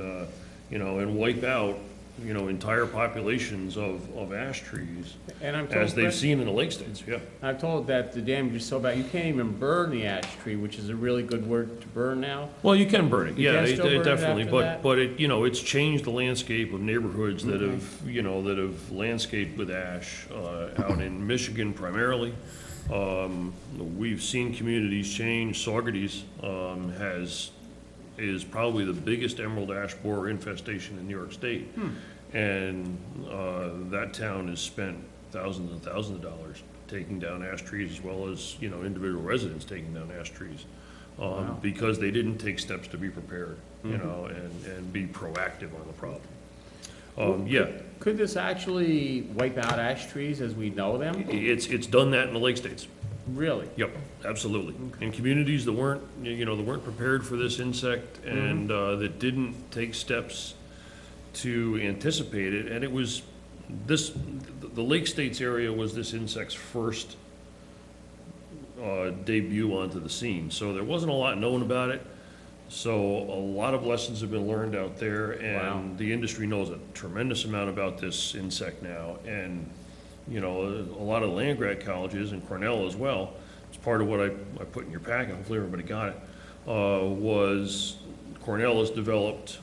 wipe out, entire populations of ash trees, And I'm as told, they've seen in the lake states, yeah. I'm told that the damage is so bad, you can't even burn the ash tree, which is a really good word to burn now. Well, you can burn it, You yeah, can still burn it definitely, after that? but it, it's changed the landscape of neighborhoods that have landscaped with ash, out in Michigan primarily. We've seen communities change. Saugerties, is probably the biggest emerald ash borer infestation in New York State. And, that town has spent thousands and thousands of dollars taking down ash trees, as well as, individual residents taking down ash trees. Because they didn't take steps to be prepared, and be proactive on the problem. Yeah, Could this actually wipe out ash trees as we know them? it's done that in the lake states. Really? Yep, absolutely. In communities that weren't, that weren't prepared for this insect and, that didn't take steps to anticipate it, and it was the lake states area was this insect's first debut onto the scene, so there wasn't a lot known about it. So a lot of lessons have been learned out there, and the industry knows a tremendous amount about this insect now. And a lot of land-grant colleges, and Cornell as well, it's part of what I put in your packet, hopefully everybody got it, was Cornell has developed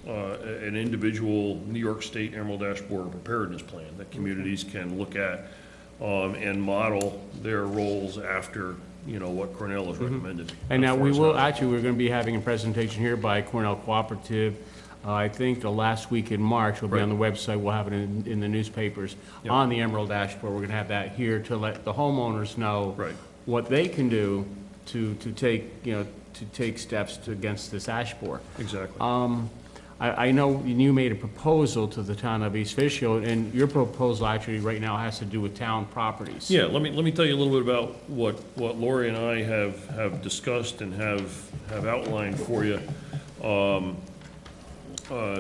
an individual New York State emerald ash borer preparedness plan that communities can look at and model their roles after what Cornell has recommended. And now we're going to be having a presentation here by Cornell Cooperative. I think the last week in March, will be on the website, we'll have it in the newspapers on the emerald ash borer. We're gonna have that here to let the homeowners know what they can do to take steps against this ash borer. Exactly. I know you made a proposal to the town of East Fishkill, and your proposal actually right now has to do with town properties. Yeah, let me tell you a little bit about what Lori and I have discussed and have outlined for you.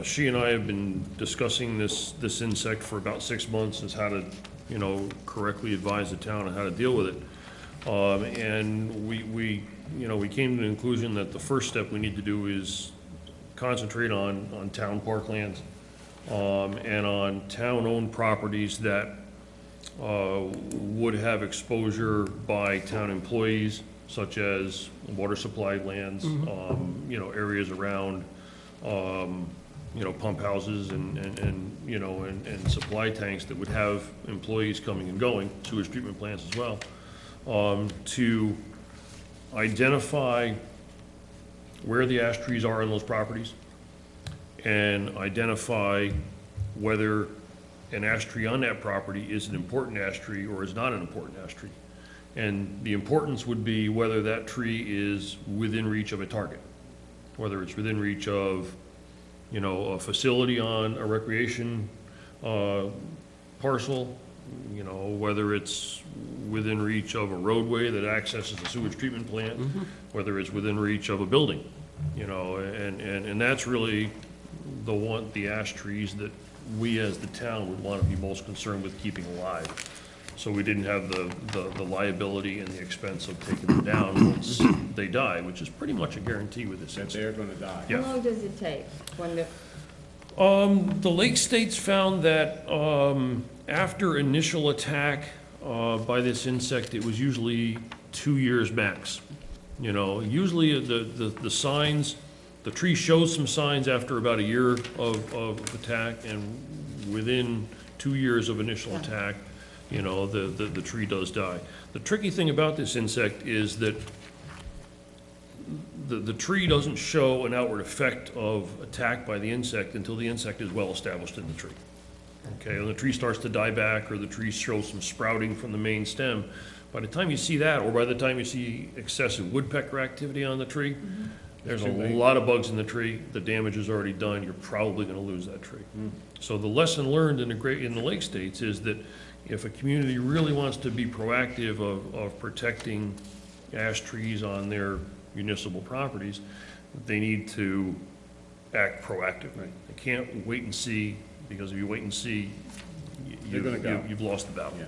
She and I have been discussing this insect for about 6 months, as how to, correctly advise the town on how to deal with it. And we came to the conclusion that the first step we need to do is concentrate on town parklands, and on town-owned properties that would have exposure by town employees, such as water supply lands, areas around, pump houses and supply tanks that would have employees coming and going, sewage treatment plants as well, to identify where the ash trees are in those properties and identify whether an ash tree on that property is an important ash tree or is not an important ash tree. And the importance would be whether that tree is within reach of a target, whether it's within reach of, a facility on a recreation parcel, whether it's within reach of a roadway that accesses a sewage treatment plant, whether it's within reach of a building, and that's really the ash trees that we as the town would want to be most concerned with keeping alive. So we didn't have the liability and the expense of taking them down once they die, which is pretty much a guarantee with this That insect. they're gonna die. Yeah. How long does it take when the, The lake states found that after initial attack by this insect, it was usually 2 years max. Usually the signs, the tree shows some signs after about a year of attack, and within 2 years of initial attack, the tree does die. The tricky thing about this insect is that the tree doesn't show an outward effect of attack by the insect until the insect is well established in the tree. Okay, when the tree starts to die back, or the tree shows some sprouting from the main stem, by the time you see that, or by the time you see excessive woodpecker activity on the tree, there's a lot of bugs in the tree, the damage is already done, you're probably gonna lose that tree. So the lesson learned in the Lake States is that if a community really wants to be proactive of protecting ash trees on their municipal properties, they need to act proactively. They can't wait and see, because if you wait and see, you've lost the battle. Yeah.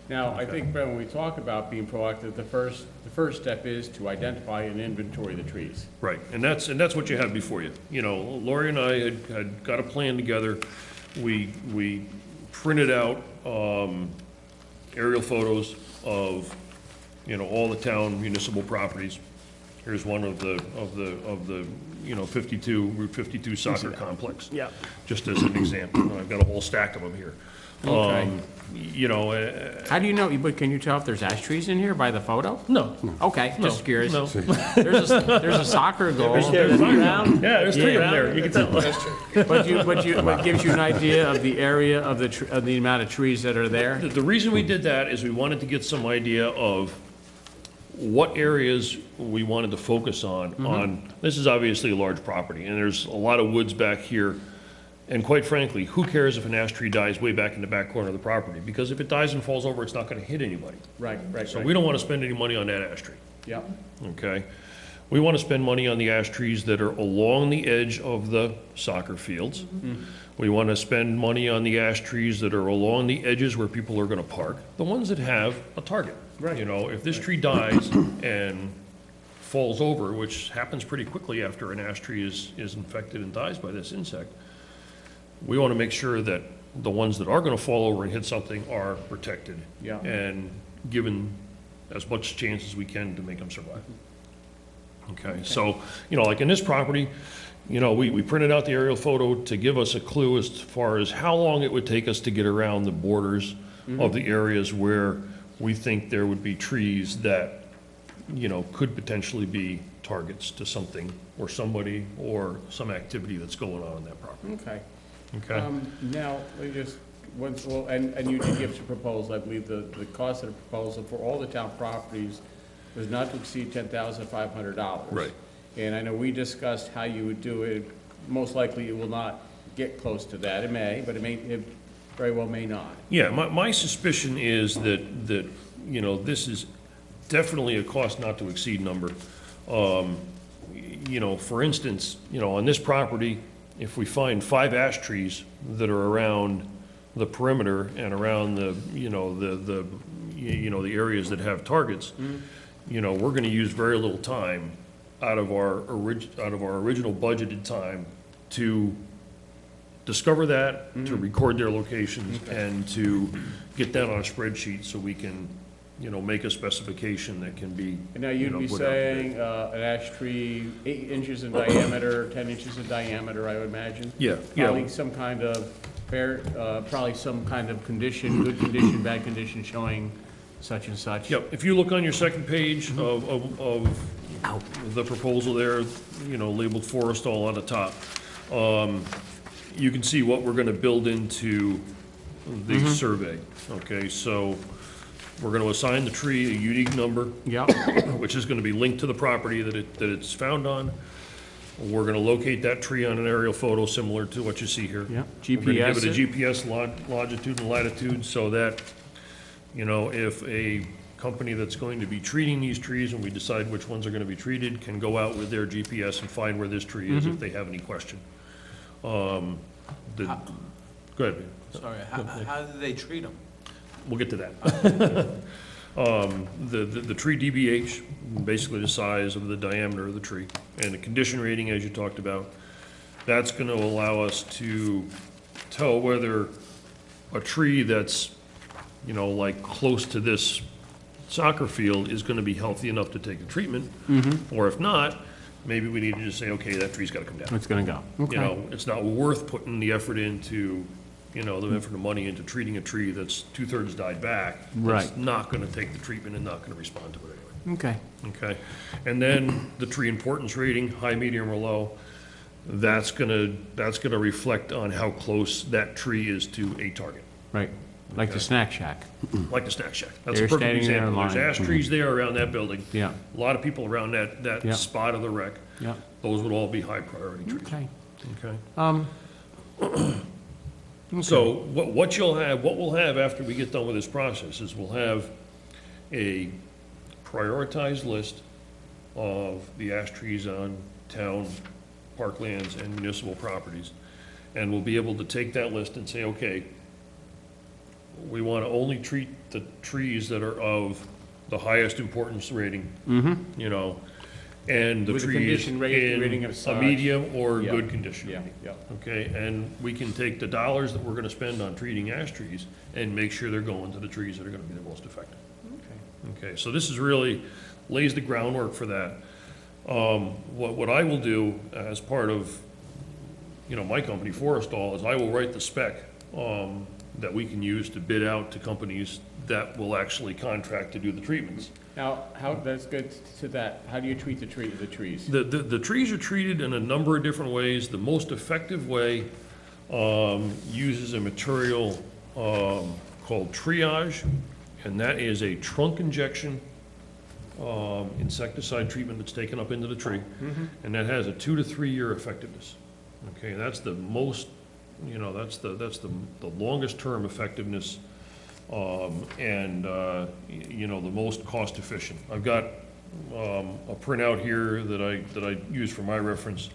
Now, I think, Brett, when we talk about being proactive, the first step is to identify and inventory the trees. Right, and that's what you have before you. You know, Lori and I had got a plan together. We printed out aerial photos of, you know, all the town municipal properties. Here's one of the 52, Route 52 soccer complex. Yeah. Just as an example. I've got a whole stack of them here. Okay. You know. How do you know, but can you tell if there's ash trees in here by the photo? No. Okay, No, just curious. no. There's a soccer goal. Yeah, there's three of them there. You can tell. What gives you an idea of the area of the amount of trees that are there? The reason we did that is we wanted to get some idea of what areas we wanted to focus on. This is obviously a large property, and there's a lot of woods back here. And quite frankly, who cares if an ash tree dies way back in the back corner of the property? Because if it dies and falls over, it's not gonna hit anybody. Right. So we don't wanna spend any money on that ash tree, Yep. okay? We wanna spend money on the ash trees that are along the edge of the soccer fields. We wanna spend money on the ash trees that are along the edges where people are gonna park, the ones that have a target. Right. You know, if this tree dies and falls over, which happens pretty quickly after an ash tree is infected and dies by this insect, we want to make sure that the ones that are going to fall over and hit something are protected. Yeah. And given as much chance as we can to make them survive. Okay, so, you know, like in this property, you know, we printed out the aerial photo to give us a clue as far as how long it would take us to get around the borders of the areas where we think there would be trees that, you know, could potentially be targets to something or somebody or some activity that's going on that property. Okay. Okay? Now, we just, and you did give us a proposal, I believe the cost of the proposal for all the town properties was not to exceed $10,500. Right. And I know we discussed how you would do it. Most likely it will not get close to that. It may, but it very well may not. Yeah, my suspicion is that, you know, this is definitely a cost not to exceed number. You know, for instance, you know, on this property, if we find 5 ash trees that are around the perimeter and around the, you know, the areas that have targets, you know, we're gonna use very little time out of our original budgeted time to discover that, to record their locations, and to get that on a spreadsheet so we can, you know, make a specification that can be. And now you'd be saying an ash tree 8 inches in diameter, 10 inches in diameter, I would imagine? Yeah, Probably yeah. some kind of probably some kind of condition, good condition, bad condition, showing such and such. Yep, if you look on your second page of the proposal there, you know, labeled Forestall on the top, you can see what we're gonna build into the survey. Okay, so we're gonna assign the tree a unique number. Yep. Which is gonna be linked to the property that it's found on. We're gonna locate that tree on an aerial photo similar to what you see here. Yeah, We're gonna give it a GPS GPS longitude and latitude so that, you know, if a company that's going to be treating these trees, and we decide which ones are gonna be treated, can go out with their GPS and find where this tree is if they have any question. Go ahead. Sorry, how do they treat them? We'll get to that. The tree DBH, basically the size of the diameter of the tree, and the condition rating, as you talked about, that's gonna allow us to tell whether a tree that's, you know, like close to this soccer field is gonna be healthy enough to take the treatment, or if not, maybe we need to just say, okay, that tree's gotta come down. It's gonna go. Okay. You know, it's not worth putting the effort into, you know, the effort and money into treating a tree that's 2/3 died back. Right. It's not gonna take the treatment and not gonna respond to it anyway. Okay. Okay? And then the tree importance rating, high, medium, or low, that's gonna reflect on how close that tree is to a target, Right, like the snack shack. like the snack shack. That's a They're perfect standing there in example. There's line. ash trees there around that building. Yeah, A lot of people around that Yeah. spot of the wreck. yeah, Those would all be high priority trees. okay. Okay? So what we'll have after we get done with this process is we'll have a prioritized list of the ash trees on town parklands and municipal properties. And we'll be able to take that list and say, okay, we want to only treat the trees that are of the highest importance rating, you know, and the With a trees condition rating in of a such. medium or Yeah. good condition. Yeah, yeah. Okay, and we can take the dollars that we're gonna spend on treating ash trees and make sure they're going to the trees that are gonna be the most effective. Okay, so this is really, lays the groundwork for that. What I will do as part of, you know, my company, Forestall, is I will write the spec, that we can use to bid out to companies that will actually contract to do the treatments. Now, that's good to that, how do you treat the trees? The trees are treated in a number of different ways. The most effective way uses a material called triage, and that is a trunk injection insecticide treatment that's taken up into the tree, and that has a 2 to 3 year effectiveness. Okay, that's the most, you know, that's the longest term effectiveness, and you know, the most cost efficient. I've got a printout here that I use for my reference,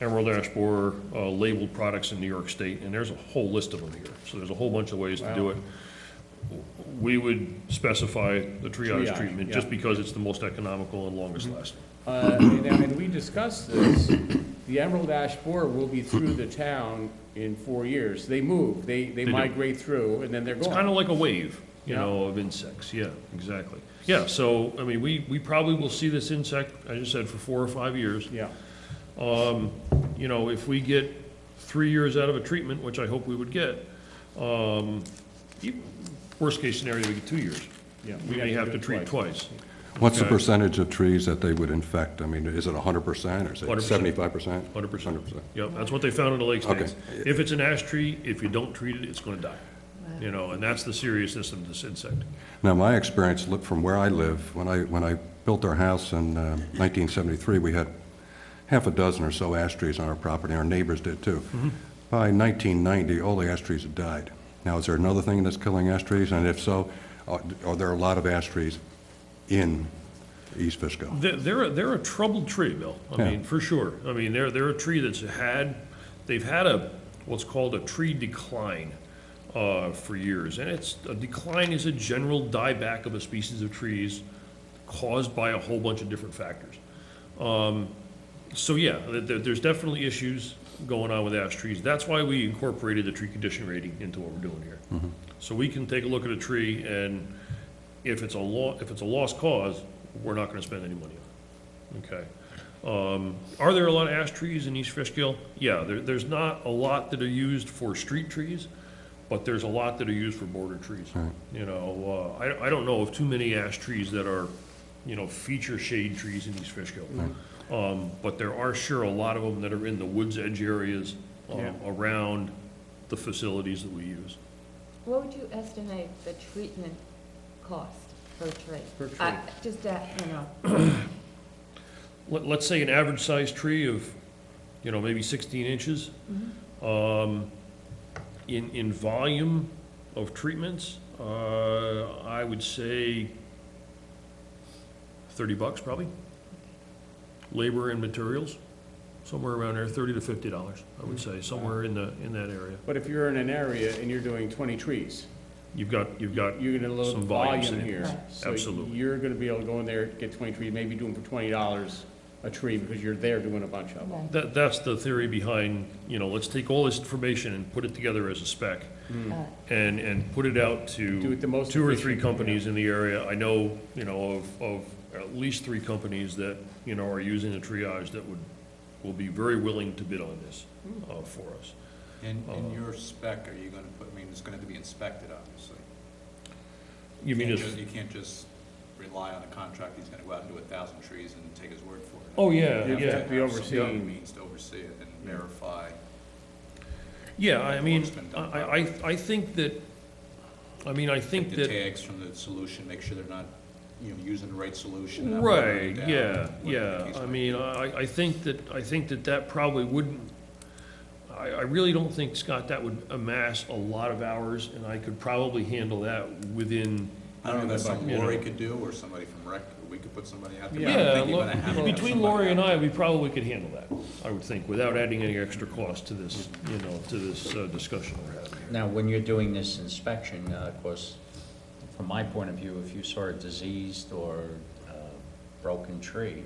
emerald ash borer labeled products in New York State, and there's a whole list of them here. So there's a whole bunch of ways to do it. We would specify the triage treatment just because it's the most economical and longest lasting. And we discussed this, the emerald ash borer will be through the town in 4 years. They move, they do. migrate through, and then they're It's gone. kind of like a wave, you Yeah. know, of insects. Yeah, exactly. Yeah, so, I mean, we probably will see this insect, as you said, for 4 or 5 years. Yeah, You know, if we get 3 years out of a treatment, which I hope we would get, worst case scenario, we get 2 years. yeah. We may have do to it treat twice. What's the Okay. percentage of trees that they would infect? I mean, is it 100% or is it 100%. 75%? 100%. Yep, that's what they found in the lake Okay. states. If it's an ash tree, if you don't treat it, it's gonna die. You know, and that's the seriousness of this insect. Now, my experience from where I live, when I built our house in 1973, we had half a dozen or so ash trees on our property. Our neighbors did too. By 1990, all the ash trees had died. Now, is there another thing that's killing ash trees? And if so, are there a lot of ash trees in East Fishkill? They're a troubled tree, Bill. I Yeah. mean, for sure. I mean, they're a tree they've had what's called a tree decline for years. And a decline is a general dieback of a species of trees caused by a whole bunch of different factors. So yeah, there's definitely issues going on with ash trees. That's why we incorporated the tree condition rating into what we're doing here. So we can take a look at a tree, and if it's a lost cause, we're not gonna spend any money on it. Okay. Are there a lot of ash trees in East Fishkill? Yeah, there's not a lot that are used for street trees, but there's a lot that are used for border trees. Right. You know, I don't know of too many ash trees that are, you know, feature shade trees in East Fishkill. But there are sure a lot of them that are in the woods edge areas Yeah. around the facilities that we use. What would you estimate the treatment cost per tree? Per tree. Just that, you know, Let's say an average sized tree of, you know, maybe 16 inches. In volume of treatments, I would say $30 probably. Labor and materials, somewhere around there, $30 to $50, I would say, somewhere in that area. But if you're in an area and you're doing 20 trees, You're you're gonna load some volumes volume in here. Right. So Absolutely. you're gonna be able to go in there, get 20 trees, maybe do them for $20 a tree because you're there doing a bunch of them. right. That's the theory behind, you know, let's take all this information and put it together as a spec and put it out Do to it the most 2 or efficient, 3 companies in the area. I know, you know, of at least 3 companies that, you know, are using the triage that will be very willing to bid on this for us. In your spec, are you gonna put, I mean, it's gonna have to be inspected, obviously. You mean can't if, You can't just rely on a contractor, he's gonna go out and do 1,000 trees and take his word for it. Oh, yeah, You yeah. have to be overseen. Means to oversee it and verify. Yeah, I mean, What's been done I think that, I mean, I think Take the that, tags from the solution, make sure they're not, using the right solution. not right, watering it down, yeah, whatever the yeah. case I might mean, be. I think that probably wouldn't, I really don't think, Scott, that would amass a lot of hours, and I could probably handle that within, I don't know if that's something you know. Lori could do, or somebody from rec, we could put somebody out there. I don't yeah, think you're gonna have to have between somebody Lori and out I, there. we probably could handle that, I would think, without adding any extra cost to this, to this discussion we're having here. Now, when you're doing this inspection, of course, from my point of view, if you saw a diseased or broken tree,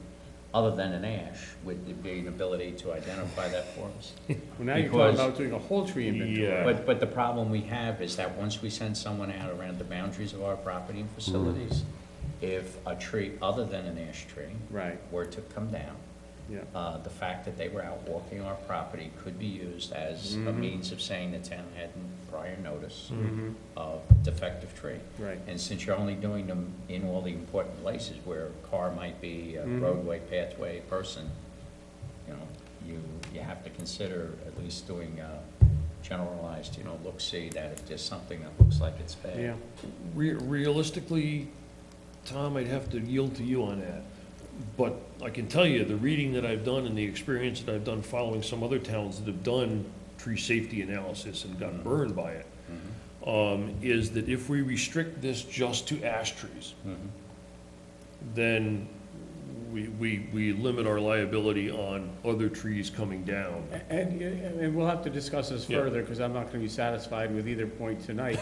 other than an ash, would there be an ability to identify that for us? Well, now you're talking Because- about doing a whole tree inventory. Yeah. But the problem we have is that once we send someone out around the boundaries of our property and facilities, if a tree other than an ash tree Right, were to come down, yeah. the fact that they were out walking our property could be used as a means of saying the town had prior notice Mhm. of defective tree. Right. And since you're only doing them in all the important places where a car might be, a Mhm. roadway, pathway, person, you have to consider at least doing generalized, look-see, that if there's something that looks like it's bad. Yeah. Realistically, Tom, I'd have to yield to you on that. But I can tell you, the reading that I've done and the experience that I've done following some other towns that have done tree safety analysis and gotten burned by it, is that if we restrict this just to ash trees, then we limit our liability on other trees coming down. And we'll have to discuss this Yeah. further, because I'm not gonna be satisfied with either point tonight.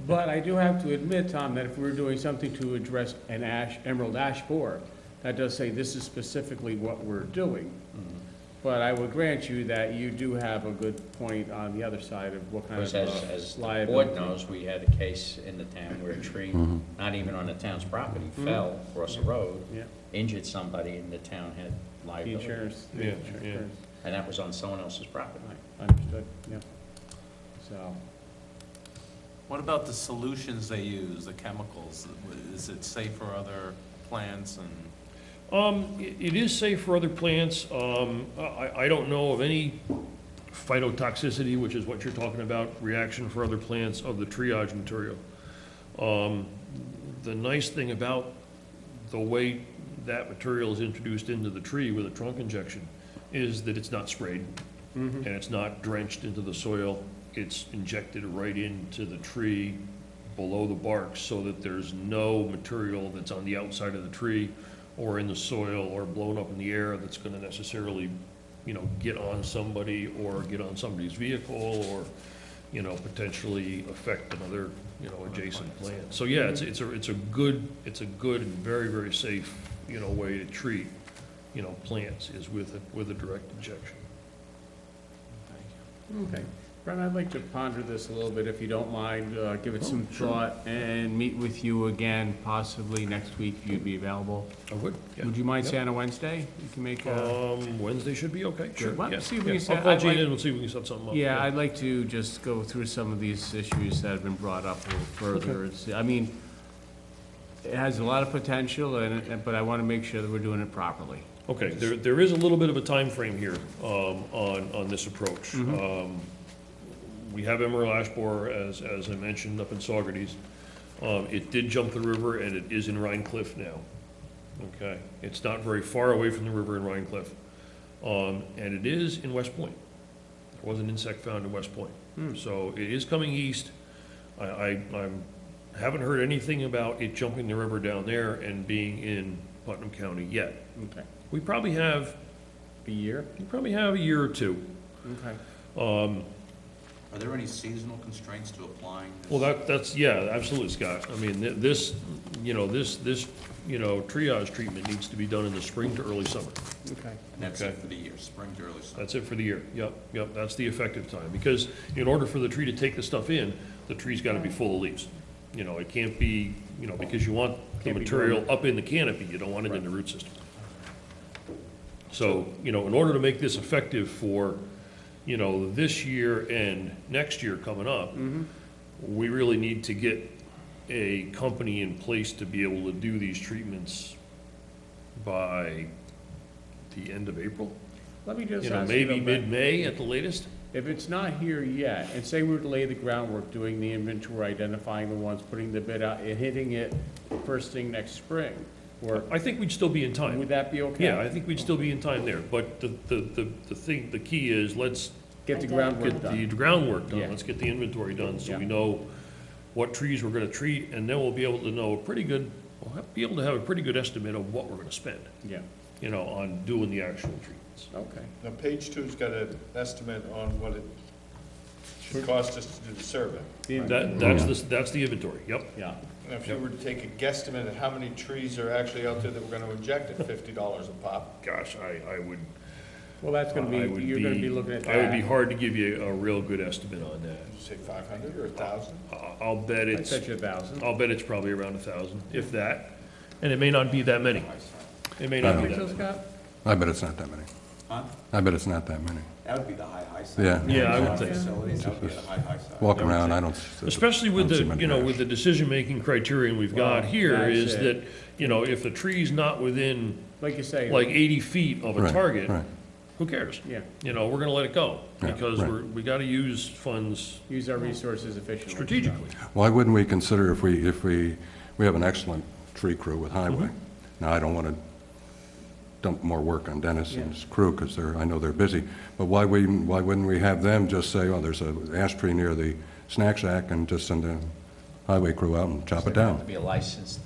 But I do have to admit, Tom, that if we were doing something to address an emerald ash borer, that does say this is specifically what we're doing. But I would grant you that you do have a good point on the other side of what kind Because of as the liability. board knows, we had a case in the town where a tree, not even on the town's property, fell across a road, Yeah, injured somebody, and the town had the liability. insurance. the Yeah, insurance. yeah. And that was on someone else's property. Right, understood, yeah. So, What about the solutions they use, the chemicals? Is it safe for other plants and? It is safe for other plants. I don't know of any phytotoxicity, which is what you're talking about, reaction for other plants of the triage material. The nice thing about the way that material is introduced into the tree with a trunk injection is that it's not sprayed and it's not drenched into the soil. It's injected right into the tree below the bark so that there's no material that's on the outside of the tree or in the soil or blown up in the air that's gonna necessarily, get on somebody or get on somebody's vehicle or, potentially affect another, adjacent plant. So, yeah, it's a good and very, very safe, way to treat, plants is with a direct injection. okay. Brent, I'd like to ponder this a little bit, if you don't mind, give it some thought, and meet with you again, possibly next week, if you'd be available. I would, yeah. Would you mind Yep. saying a Wednesday? You can make a... Wednesday should be okay, sure, Well, yeah. see if we yeah. can set- I'll call I'd Gene like- in, we'll see if we can set something up. Yeah, I'd like to just go through some of these issues that have been brought up a little further. I mean, it has a lot of potential, but I want to make sure that we're doing it properly. Okay, there is a little bit of a time frame here, on this approach. We have emerald ash borer, as I mentioned, up in Saugerties. It did jump the river, and it is in Rhine Cliff now. Okay, it's not very far away from the river in Rhine Cliff. And it is in West Point. There was an insect found in West Point. So it is coming east. I haven't heard anything about it jumping the river down there and being in Putnam County yet. Okay. We probably have A year? a year or two. Okay. Are there any seasonal constraints to applying this? Well, that's, yeah, absolutely, Scott. I mean, this triage treatment needs to be done in the spring to early summer. Okay. And that's okay. it for the year, spring to early summer? That's it for the year. Yep, that's the effective time. Because in order for the tree to take the stuff in, the tree's gotta be full of leaves. It can't be, because you want the Can't be material dormant. up in the canopy, you don't want it in the root system. So, in order to make this effective for, this year and next year coming up, we really need to get a company in place to be able to do these treatments by the end of April? Let me just You know, ask maybe you, mid-May at the latest? if it's not here yet, and say we were to lay the groundwork, doing the inventory, identifying the ones, putting the bid out, and hitting it first thing next spring, or I think we'd still be in time. would that be okay? Yeah, I think we'd still be in time there, but the key is, let's Get the groundwork get done. the groundwork done, Yeah. let's get the inventory done, so Yeah. we know what trees we're gonna treat, and then we'll be able to know be able to have a pretty good estimate of what we're gonna spend, Yeah, you know, on doing the actual treatments. okay. Now, page two's got an estimate on what it should cost us to do the survey. That's the inventory, yep. Yeah, Now, if you were to take a guesstimate at how many trees are actually out there that we're gonna inject at $50 a pop, Gosh, I would, well, that's gonna I be, would you're gonna be looking at that. I would be hard to give you a real good estimate on that. say 500 or 1,000? I'll bet I'd it's, bet you 1,000. I'll bet it's probably around 1,000, if that, and it may not be that many. It may not be Think that so, many. Scott? I bet it's not that many. Huh? I bet it's not that many. That would be the high side. Yeah. Yeah, I would think so. Facilities, that would be the high side. Walk around, I don't. Especially with I don't see the, many you know, ash. with the decision-making criterion we've got Well, here that's is it. that, you know, if the tree's not within Like you say. like 80 feet of a Right, target, right. who cares? Yeah, You know, we're gonna let it go, Yeah, because right. we gotta use funds use our resources efficiently. strategically. Why wouldn't we consider if we have an excellent tree crew with highway. Now, I don't want to dump more work on Dennis and his crew, because I know they're busy, but why wouldn't we have them just say, oh, there's an ash tree near the snack shack, and just send the highway crew out and chop it There have to down? be a licensed,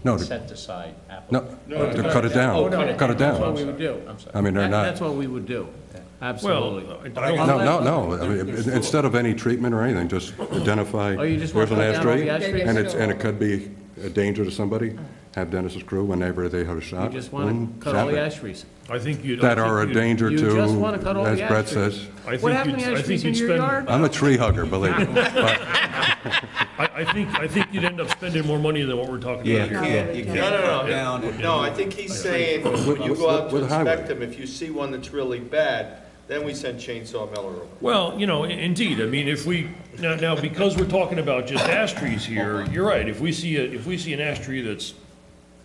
No, to- insecticide No, applicant. to cut it down, Oh, no, cut it that's what down. we would do. I'm sorry. I mean, they're That's not, what we would do, Well, absolutely. I don't, no, I mean, instead of any treatment or anything, just identify, Oh, you just there's want an to ash cut down all tree, the ash trees? and it could be a danger to somebody, have Dennis's crew, whenever they have a You shot, just want boom, to cut all zap the it. ash trees. I think you'd. That are a danger You to, just wanna cut all as the ash Brett trees. says. I What think happened to you'd, the I ash think trees in you'd your spend, yard? I'm a tree hugger, believe me. But I think you'd end up spending more money than what we're talking about You here. can't, you can't cut down. No, I think he's saying, when you go out to With highway. inspect them, if you see one that's really bad, then we send chainsaw miller over. Well, you know, indeed, I mean, if we, now, because we're talking about just ash trees here, you're right, if we see an ash tree that's,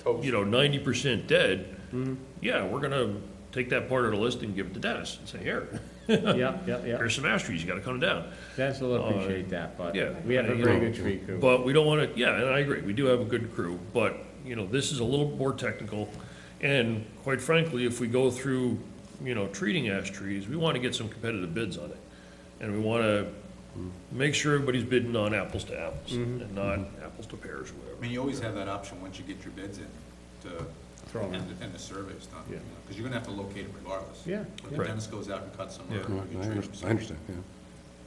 Toast. you know, 90% dead, yeah, we're gonna take that part of the list and give it to Dennis and say, here, Yeah. here's some ash trees, you gotta cut them down. Dennis will appreciate that, but Yeah. we have a you very know, good tree crew. But we don't wanna, yeah, and I agree, we do have a good crew, but, you know, this is a little more technical. And quite frankly, if we go through, you know, treating ash trees, we wanna get some competitive bids on it. And we wanna make sure everybody's bidding on apples to apples, and not apples to pears or I whatever. mean, you always have that option once you get your bids in to, Throw 'em in. and the survey's done, Yeah. because you're gonna have to locate it regardless. Yeah, But Right. Dennis goes out and cuts some, Yeah. you can I treat them, understand, I understand, yeah.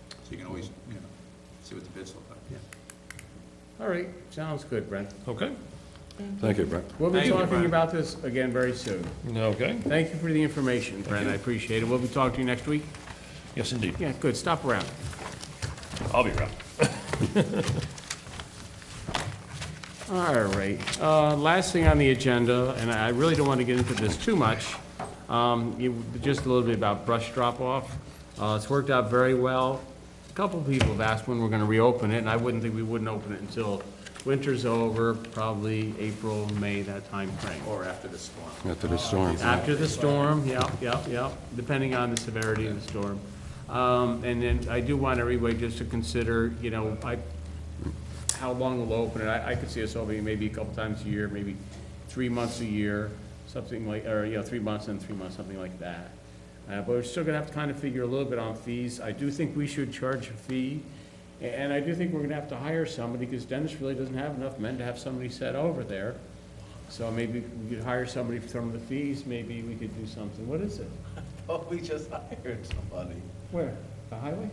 so you can always, you know, see what the bids look like. all right, sounds good, Brent. Okay, Thank you, Brett. We'll be Thank you, talking Brent. about this again very soon. okay, Thank you for the information, Brent, I appreciate it. We'll be talking to you next week? yes, indeed, Yeah, good, stop around. I'll be around. All right, last thing on the agenda, and I really don't want to get into this too much, just a little bit about brush drop-off. It's worked out very well. A couple of people have asked when we're going to reopen it, and I wouldn't think we wouldn't open it until winter's over, probably April, May, that time frame. Or after the storm. After the storm. After the storm, yep, depending on the severity of the storm. And then I do want everybody just to consider, you know, how long we'll open it. I could see us opening maybe a couple times a year, maybe 3 months a year, something like, or, 3 months and 3 months, something like that. But we're still gonna have to kind of figure a little bit on fees. I do think we should charge a fee, and I do think we're gonna have to hire somebody, because Dennis really doesn't have enough men to have somebody set over there. So maybe we could hire somebody for some of the fees, maybe we could do something. What is it? Oh, we just hired somebody. Where? The highway?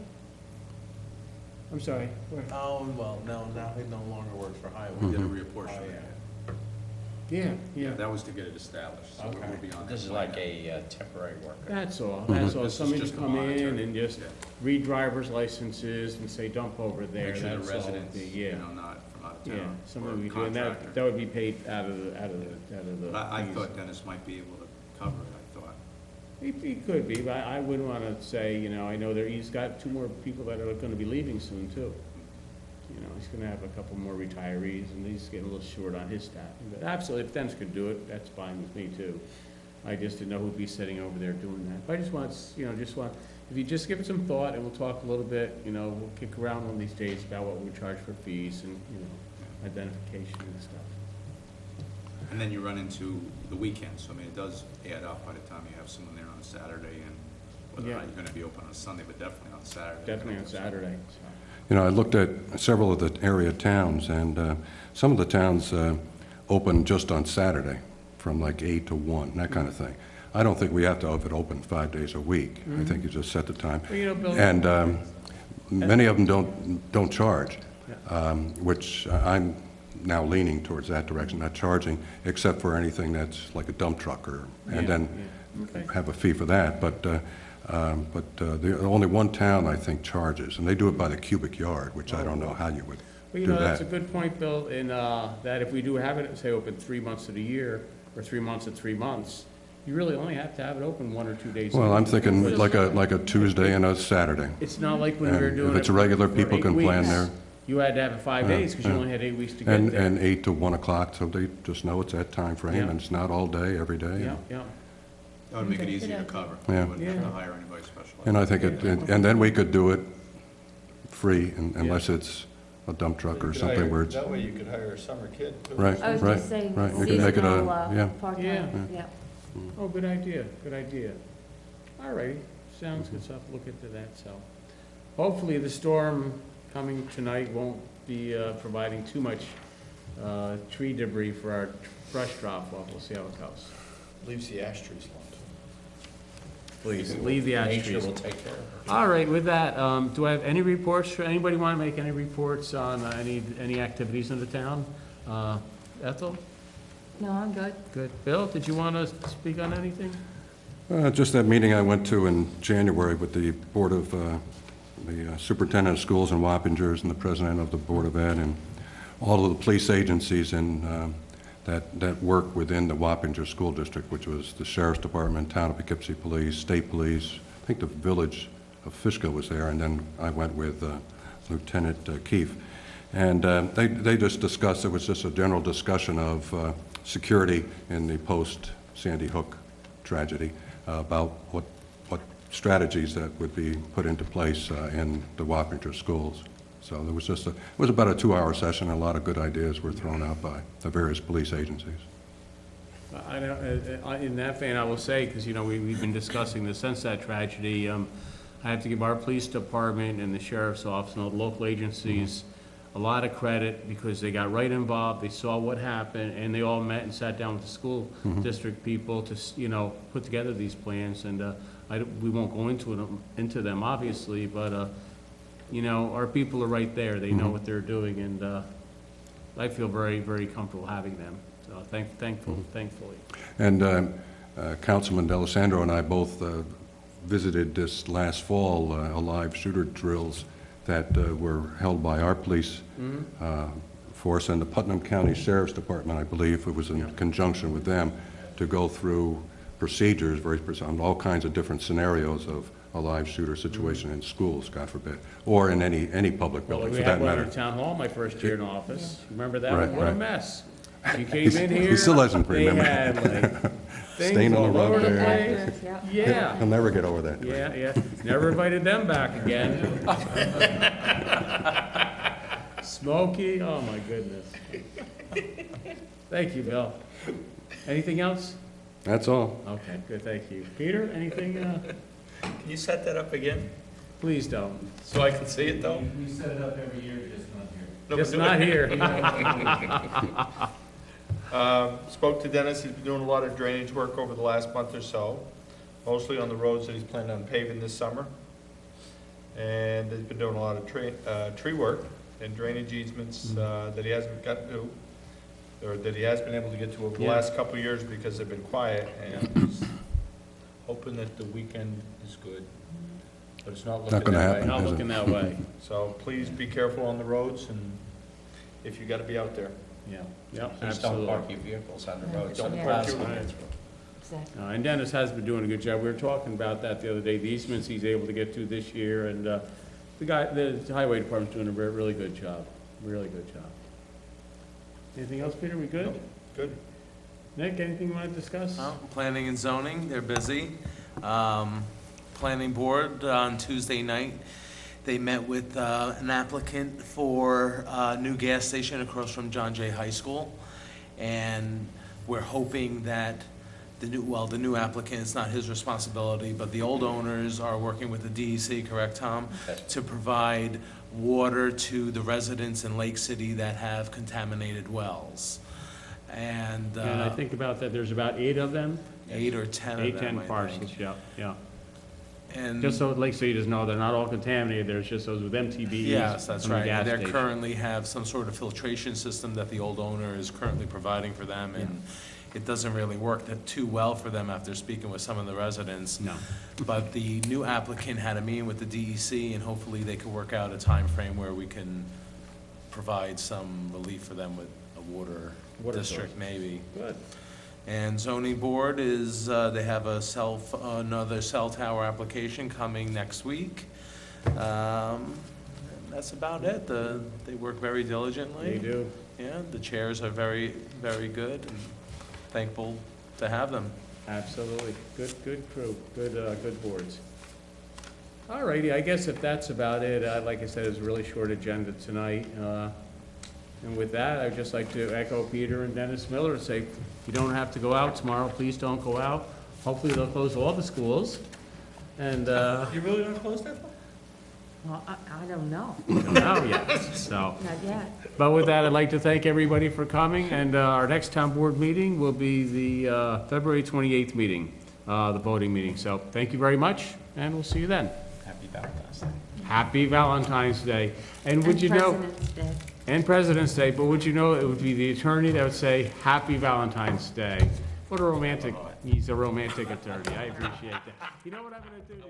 I'm sorry, where? Oh, well, no, now he no longer works for Highway. We did a Oh, reapportionment. Yeah, yeah. That was to get it established, so Okay. we'll be on that. This is plan like now. a temporary worker. That's all, This that's all. is Somebody to just a come in monetary, and just yeah. read driver's licenses and say dump over there, Make sure the that's all. residents, you Yeah, know, not from out of yeah, town. something or we do, and that, contractor. that would be paid out of the But I fees. thought Dennis might be able to cover it, I thought. He could be, but I wouldn't wanna say, you know, I know he's got 2 more people that are gonna be leaving soon too. you know, he's gonna have a couple more retirees, and he's getting a little short on his staffing. But absolutely, if Dennis could do it, that's fine with me too. I just didn't know who'd be sitting over there doing that. But I just want, you know, if you just give it some thought, and we'll talk a little bit, you know, we'll kick around one of these days about what we charge for fees and, you know, identification and stuff. And then you run into the weekends, so I mean, it does add up by the time you have someone there on a Saturday, and whether or not you're gonna be open on Sunday, but definitely on Saturday. Definitely on Saturday, so. You know, I looked at several of the area towns, and some of the towns open just on Saturday, from like 8 to 1, that kind of thing. I don't think we have to have it open 5 days a week. I think you just set the time. Well, you know, Bill, And many of them don't charge, which I'm now leaning towards that direction, not charging, except for anything that's like a dump truck, and then Okay. have a fee for that. But the only one town, I think, charges, and they do it by the cubic yard, which I don't know how you would Well, you do know, that's a that. good point, Bill, in that if we do have it, say, open 3 months of the year, or 3 months at 3 months, you really only have to have it open 1 or 2 days. Well, I'm thinking like a Tuesday and a Saturday. It's not like when we were And doing if it it's a regular, for people 8 can plan weeks. their, You had to have it 5 days, because you only had 8 weeks to get and there. 8 to 1 o'clock, so they just know it's that time frame, Yeah. and it's not all day, every day. Yeah, yeah. That would make it easier to cover. Yeah. You wouldn't have Yeah. to hire anybody specialized. And I think and then we could do it free, unless it's a dump truck or something where it's, That way you could hire a summer kid, too. right, I was right, just saying, right. You can make it seasonal, yeah. part-time, Yeah. yeah. Oh, good idea, good idea. All righty, sounds good, so I'll have to look into that, so. Hopefully, the storm coming tonight won't be providing too much tree debris for our brush drop-off. We'll see how it goes. Leaves the ash trees alone, Please, leave the ash Nature trees. will take care of it. All right, with that, do I have any reports? Anybody want to make any reports on any activities in the town? Ethel? No, I'm good. Good. Bill, did you want to speak on anything? Just that meeting I went to in January with the Board of, the Superintendent of Schools in Wappingers and the President of the Board of Ed and all of the police agencies that work within the Wappinger School District, which was the Sheriff's Department, Town of Poughkeepsie Police, State Police. I think the village of Fishkill was there, and then I went with Lieutenant Keefe. And they just discussed, it was just a general discussion of security in the post-Sandy Hook tragedy, about what strategies that would be put into place in the Wappinger schools. So there was it was about a 2-hour session, and a lot of good ideas were thrown out by the various police agencies. In that vein, I will say, because, you know, we've been discussing this since that tragedy, I have to give our police department and the sheriff's office and all the local agencies a lot of credit, because they got right involved, they saw what happened, and they all met and sat down with the school district people to, you know, put together these plans, and we won't go into them, obviously, but, you know, our people are right there, they know what they're doing, and I feel very, very comfortable having them, so thankfully. And Councilman D'Alessandro and I both visited this last fall live shooter drills that were held by our police force and the Putnam County Sheriff's Department, I believe. It was in conjunction with them to go through procedures, on all kinds of different scenarios of a live shooter situation in schools, God forbid, or in any public building, for that We had matter. one in Town Hall my first year in office. Remember that? Right, What a right. mess. You came in here. He still doesn't remember. They had, like, Stain things on the all rug over the there. place. Yeah. Yeah. He'll never get over that. Yeah. Never invited them back again. Smokey, oh my goodness. Thank you, Bill. Anything else? That's all. Okay, good, thank you. Peter, anything? Can you set that up again, Please don't. so I can see it, though? We set it up every year, just not here. No, Just but- not here. Spoke to Dennis, he's been doing a lot of drainage work over the last month or so, mostly on the roads that he's planning on paving this summer. And he's been doing a lot of tree work and drainage easements that he hasn't got to, or that he has been able to get to over the Yeah. last couple of years because they've been quiet, and he's hoping that the weekend is good, but it's not looking gonna that happen. way. Not looking that way. So please be careful on the roads, and if you gotta be out there. Yeah, Please don't absolutely. park your vehicles on the road. Don't Yeah. park your Right. vehicles. Exactly. And Dennis has been doing a good job. We were talking about that the other day, the easements he's able to get to this year, and the highway department's doing a really good job. Really good job. Anything else, Peter? We good? Good. Nick, anything you want to discuss? Planning and zoning, they're busy. Planning board on Tuesday night, they met with an applicant for a new gas station across from John Jay High School. And we're hoping that the new applicant, it's not his responsibility, but the old owners are working with the DEC, correct, Tom? To provide water to the residents in Lake City that have contaminated wells. And And I think about that, there's about 8 of them? 8 or 10 of them, 8, 10 I parcels, think. yeah. And Just so Lake City doesn't know, they're not all contaminated, there's just those with MTBEs. yes, that's from the right. gas And they station. currently have some sort of filtration system that the old owner is currently providing for them, and it doesn't really work too well for them after speaking with some of the residents. No. But the new applicant had a meeting with the DEC, and hopefully they could work out a time frame where we can provide some relief for them with a water district, maybe. Good. And zoning board is, they have another cell tower application coming next week. And that's about it. They work very diligently. They do. Yeah, the chairs are very, very good, and thankful to have them. Absolutely. Good crew, good boards. All righty, I guess if that's about it, like I said, it's a really short agenda tonight. And with that, I'd just like to echo Peter and Dennis Miller and say, you don't have to go out tomorrow, please don't go out. Hopefully they'll close all the schools. And, You really don't close that? Well, I don't know, we don't know yet, so. not yet. But with that, I'd like to thank everybody for coming, and our next town board meeting will be the February 28th meeting, the voting meeting. So thank you very much, and we'll see you then. Happy Valentine's Day. Happy Valentine's Day. And would you know, President's Day. and President's Day, but would you know, it would be the attorney that would say, Happy Valentine's Day. What a romantic, he's a romantic attorney. I appreciate that. You know what I'm going to do?